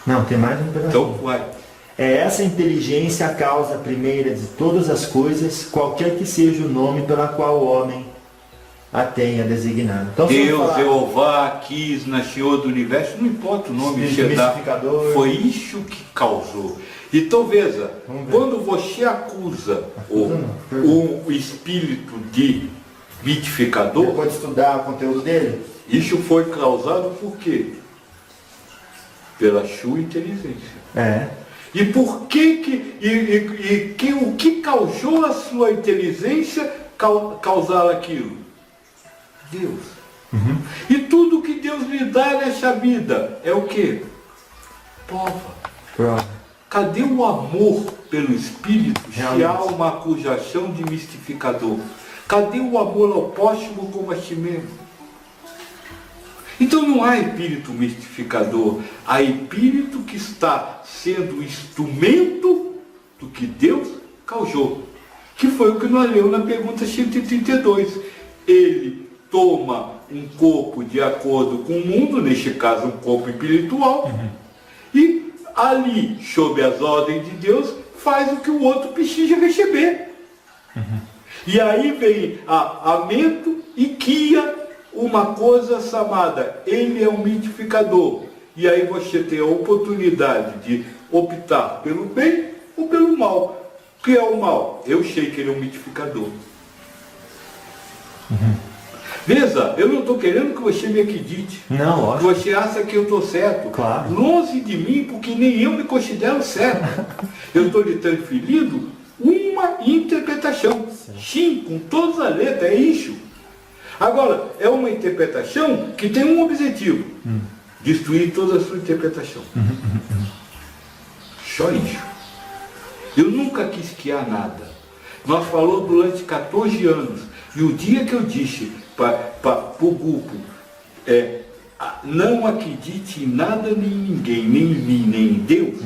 Não, tem mais um pedaço. Então, vai. É essa inteligência a causa primeira de todas as coisas, qualquer que seja o nome pela qual o homem a tenha designado. Então, Deus, Jeová, quis, Senhor do Universo, não importa o nome que você dá, foi isso que causou. Então veja, quando você acusa um espírito de mitificador, você pode estudar o conteúdo dele? Isso foi causado por quê? Pela sua inteligência. E por o que causou a sua inteligência causar aquilo? Deus. E tudo que Deus lhe dá nesta vida é o quê? Prova. Cadê o amor pelo Espírito se há uma acusação de mistificador? Cadê o amor ao próximo como a si mesmo? Então não há espírito mistificador, há espírito que está sendo instrumento do que Deus causou. Que foi o que nós lemos na pergunta 132. Ele toma um corpo de acordo com o mundo, neste caso um corpo espiritual, e ali, sob as ordens de Deus, faz o que o outro precisa receber. E aí vem a mente e cria uma coisa chamada, ele é um mitificador. E aí você tem a oportunidade de optar pelo bem ou pelo mal. O que é o mal? Eu sei que ele é um mitificador. Veja, eu não estou querendo que você me acredite. Não, que lógico. você acha que eu estou certo. Claro. Longe de mim, porque nem eu me considero certo. Eu estou lhe transferindo uma interpretação. Sim, com todas as letras, é isso. Agora, é uma interpretação que tem um objetivo. Destruir toda a sua interpretação. Só isso. Eu nunca quis criar nada. Nós falamos durante 14 anos. E o dia que eu disse para o grupo, não acredite em nada nem em ninguém, nem em mim, nem em Deus,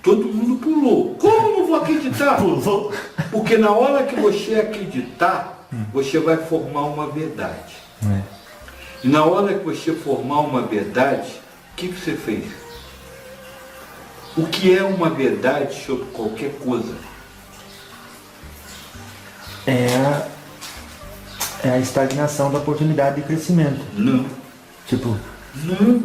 todo mundo pulou. Como não vou acreditar? Pulou. Porque na hora que você acreditar, você vai formar uma verdade. E na hora que você formar uma verdade, o que você fez? O que é uma verdade sobre qualquer coisa? É a estagnação da oportunidade de crescimento. Não. Tipo, Não.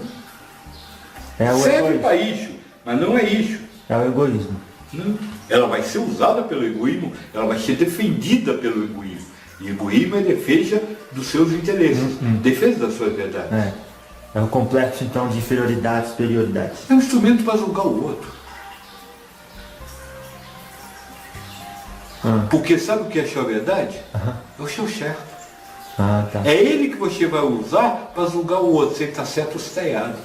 é o Serve egoísmo. para isso, mas não é isso. É o egoísmo. Não. Ela vai ser usada pelo egoísmo, ela vai ser defendida pelo egoísmo. E egoísmo é defesa dos seus interesses, defesa da sua verdade. É o complexo, então, de inferioridade, superioridade. É um instrumento para julgar o outro. Porque sabe o que é a sua verdade? É o seu certo. Tá. É ele que você vai usar para julgar o outro, se ele está certo ou se está errado.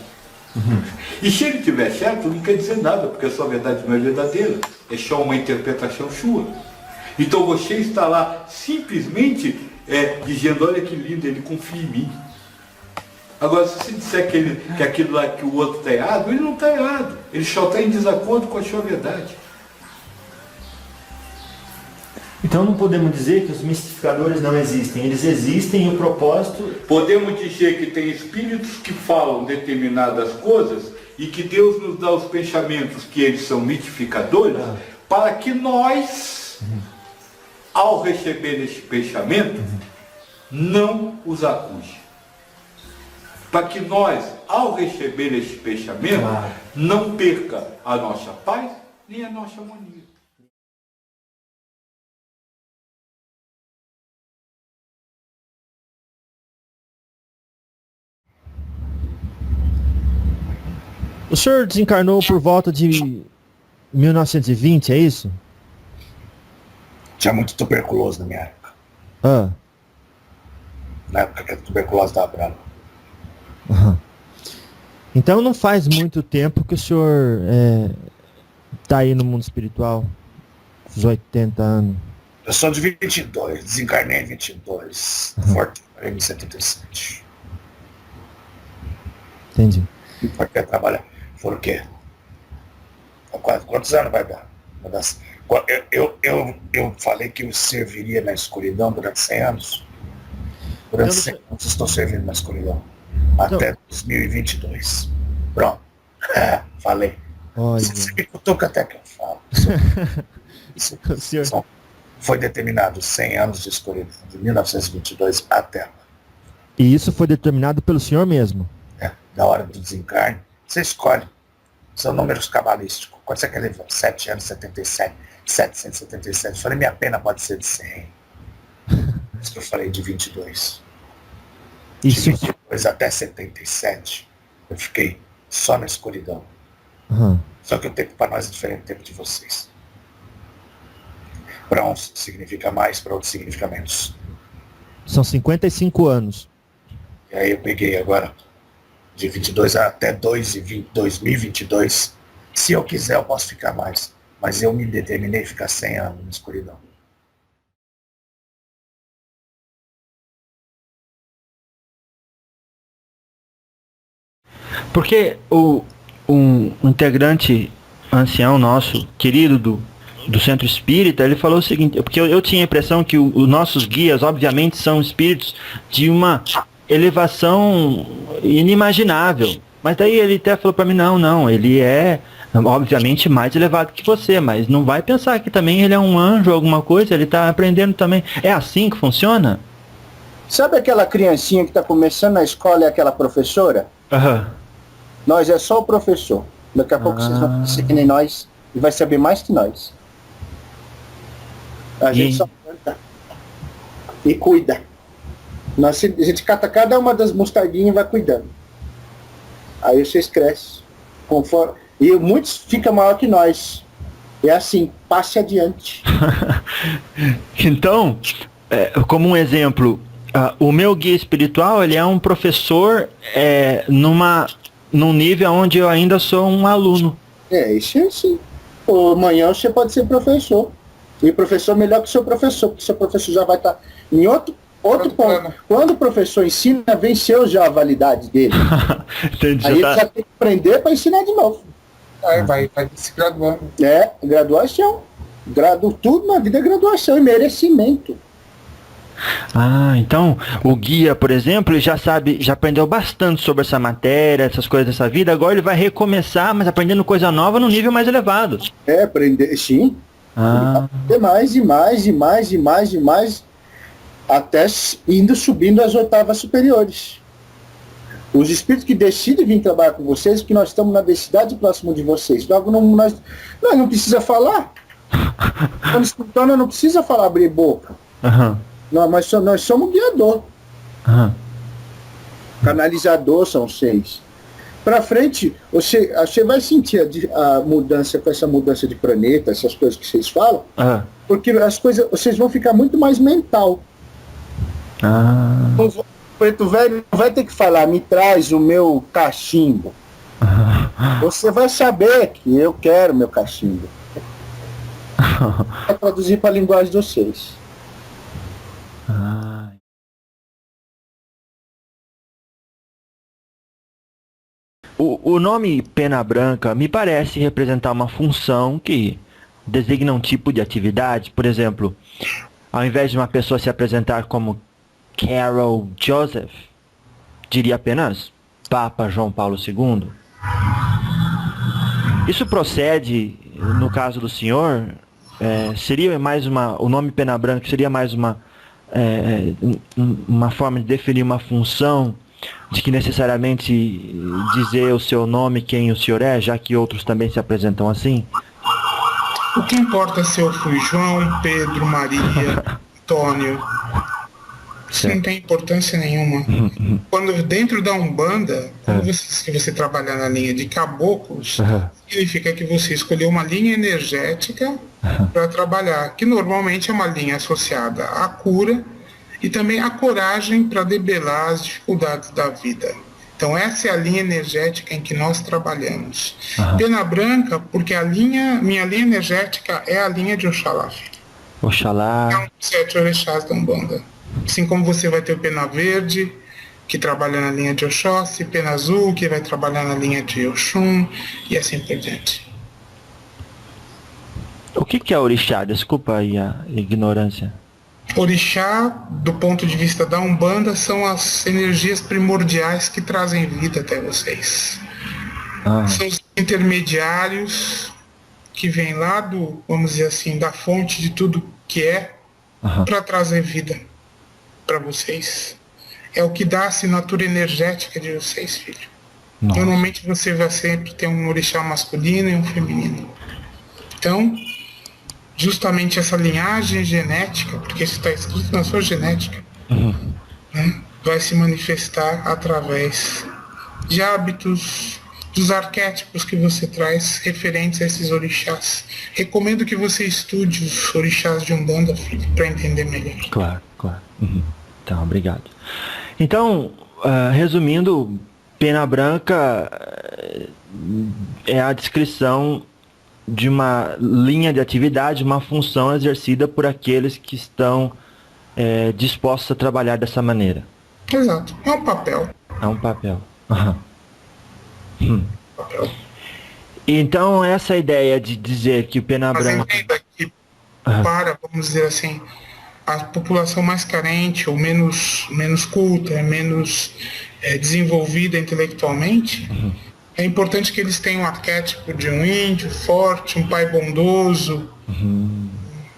E se ele estiver certo, não quer dizer nada, porque a sua verdade não é verdadeira. É só uma interpretação sua. Então você está lá simplesmente dizendo, olha que lindo, ele confia em mim. Agora, se você disser que aquilo lá que o outro está errado, ele não está errado. Ele só está em desacordo com a sua verdade. Então não podemos dizer que os mistificadores não existem. Eles existem e o propósito... Podemos dizer que tem espíritos que falam determinadas coisas e que Deus nos dá os pensamentos que eles são mitificadores para que nós, ao receber esse pensamento, não os acuse. Para que nós, ao receber esse pensamento, não perca a nossa paz nem a nossa harmonia. O senhor desencarnou por volta de 1920, é isso? Tinha muito tuberculoso na minha época. Na época que a tuberculose estava brava. Então não faz muito tempo que o senhor tá aí no mundo espiritual. Uns 80 anos. Eu sou de 22, desencarnei em 22. Forte em 77. Entendi. Para que trabalhar? Por quê? Quantos anos vai dar? Eu falei que eu serviria na escuridão durante 100 anos. Durante 100 anos estou servindo na escuridão. Até 2022. Pronto. Falei. Você me cutuca até que eu falo. Isso foi determinado 100 anos de escuridão, de 1922 até agora. E isso foi determinado pelo senhor mesmo? Da hora do desencarne, você escolhe. São números cabalísticos. Quando você quer levar 7 anos, 77, 777. Eu falei, minha pena pode ser de 100. Isso que eu falei de 22. De 22 até 77, eu fiquei só na escuridão. Só que o tempo para nós é diferente do tempo de vocês. Para uns significa mais, para outros significa menos. São 55 anos. E aí eu peguei agora, de 22 até 2022. Se eu quiser, eu posso ficar mais. Mas eu me determinei a ficar 100 anos na escuridão. Porque um integrante ancião nosso, querido do Centro Espírita, ele falou o seguinte, porque eu tinha a impressão que os nossos guias, obviamente, são espíritos de uma elevação inimaginável. Mas daí ele até falou para mim, não, ele é obviamente mais elevado que você, mas não vai pensar que também ele é um anjo ou alguma coisa, ele está aprendendo também. É assim que funciona? Sabe aquela criancinha que está começando na escola e aquela professora? Aham. Nós é só o professor. Daqui a pouco vocês vão ser que nem nós e vai saber mais que nós. A gente só canta e cuida. A gente cata cada uma das mostardinhas e vai cuidando. Aí vocês crescem. Conforme... E muitos ficam maior que nós. É assim, passe adiante. Então, como um exemplo, o meu guia espiritual, ele é um professor num nível onde eu ainda sou um aluno. Isso é assim. Amanhã você pode ser professor. E professor melhor que seu professor, porque seu professor já vai estar em outro ponto. Quando o professor ensina, venceu já a validade dele. Entendi, aí ele já tem que aprender para ensinar de novo. Aí vai se graduando. Graduação. Tudo na vida é graduação e merecimento. Então o guia, por exemplo, ele já aprendeu bastante sobre essa matéria, essas coisas dessa vida, agora ele vai recomeçar, mas aprendendo coisa nova no nível mais elevado. Aprender, sim. Aprender mais, até subindo as oitavas superiores. Os espíritos que decidem vir trabalhar com vocês, que nós estamos na densidade próxima de vocês. Nós não precisa falar. Quando escutando, não precisa falar, abrir boca. Nós somos guiador. Canalizador são vocês. Para frente, você vai sentir a mudança, com essa mudança de planeta, essas coisas que vocês falam, porque as coisas, vocês vão ficar muito mais mental. O preto velho não vai ter que falar, me traz o meu cachimbo. Você vai saber que eu quero meu cachimbo. Vai traduzir para a linguagem de vocês. O nome Pena Branca me parece representar uma função que designa um tipo de atividade. Por exemplo, ao invés de uma pessoa se apresentar como Carol Joseph, diria apenas Papa João Paulo II. Isso procede, no caso do senhor, seria mais o nome Pena Branca seria mais uma forma de definir uma função, de que necessariamente dizer o seu nome, quem o senhor é, já que outros também se apresentam assim? O que importa se eu fui João, Pedro, Maria, Antônio? Isso não tem importância nenhuma. Quando dentro da Umbanda, quando você trabalhar na linha de caboclos, significa que você escolheu uma linha energética para trabalhar, que normalmente é uma linha associada à cura e também à coragem para debelar as dificuldades da vida. Então essa é a linha energética em que nós trabalhamos. Pena Branca, porque minha linha energética é a linha de Oxalá. Oxalá. É um dos 7 orixás da Umbanda. Assim como você vai ter o Pena Verde, que trabalha na linha de Oxóssi, Pena Azul, que vai trabalhar na linha de Oxum, e assim por diante. O que é orixá? Desculpa aí a ignorância. Orixá, do ponto de vista da Umbanda, são as energias primordiais que trazem vida até vocês. São os intermediários que vêm lá vamos dizer assim, da fonte de tudo que é, para trazer vida para vocês. É o que dá a assinatura energética de vocês, filho. Normalmente você vai sempre ter um orixá masculino e um feminino. Então, justamente essa linhagem genética, porque isso está escrito na sua genética, vai se manifestar através de hábitos, dos arquétipos que você traz referentes a esses orixás. Recomendo que você estude os orixás de Umbanda, filho, para entender melhor. Claro, claro. Então, obrigado. Então, resumindo, pena branca é a descrição de uma linha de atividade, uma função exercida por aqueles que estão dispostos a trabalhar dessa maneira. Exato, é um papel. É um papel. Então, essa ideia de dizer que o pena branca... Mas entenda que para, vamos dizer assim, a população mais carente ou menos culta, menos desenvolvida intelectualmente, é importante que eles tenham um arquétipo de um índio forte, um pai bondoso,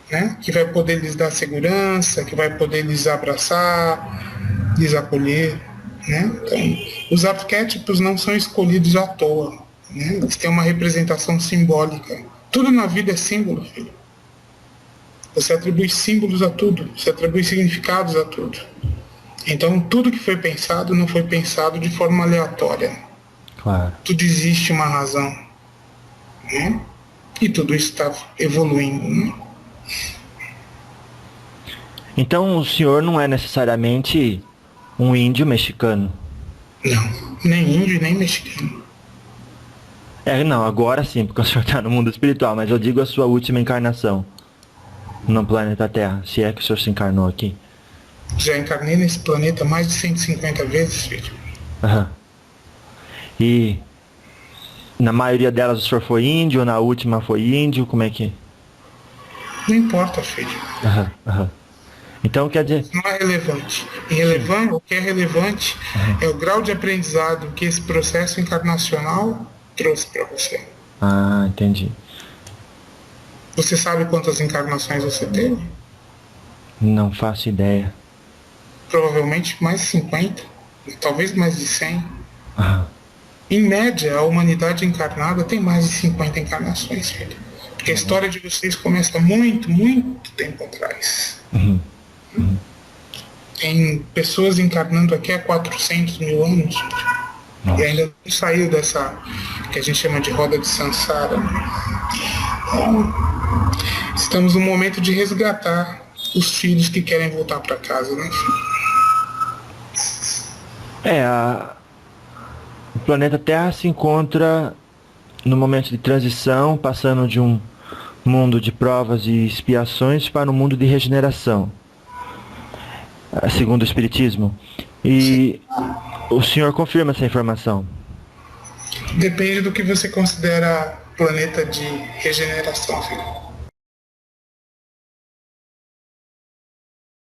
né, que vai poder lhes dar segurança, que vai poder lhes abraçar, lhes acolher. Né? Então, os arquétipos não são escolhidos à toa, né? Eles têm uma representação simbólica. Tudo na vida é símbolo, filho. Você atribui símbolos a tudo, você atribui significados a tudo. Então, tudo que foi pensado não foi pensado de forma aleatória. Claro. Tudo existe uma razão, né? E tudo isso está evoluindo. Né? Então, o senhor não é necessariamente um índio mexicano? Não, nem índio nem mexicano. Não, agora sim, porque o senhor está no mundo espiritual, mas eu digo a sua última encarnação no planeta Terra, se é que o senhor se encarnou aqui. Já encarnei nesse planeta mais de 150 vezes, filho. E na maioria delas o senhor foi índio, ou na última foi índio, como é que... Não importa, filho. Então quer dizer... Não é relevante. O que é relevante é o grau de aprendizado que esse processo encarnacional trouxe para você. Ah, entendi. Você sabe quantas encarnações você teve? Não faço ideia. Provavelmente mais de 50, talvez mais de 100. Em média, a humanidade encarnada tem mais de 50 encarnações, filho. Porque a história de vocês começa muito, muito tempo atrás. Tem pessoas encarnando aqui há 400 mil anos. E ainda não saiu dessa, que a gente chama de roda de Sansara. Então, estamos no momento de resgatar os filhos que querem voltar para casa, né, filho? O planeta Terra se encontra no momento de transição, passando de um mundo de provas e expiações para um mundo de regeneração, segundo o Espiritismo. E o senhor confirma essa informação? Depende do que você considera planeta de regeneração, filho.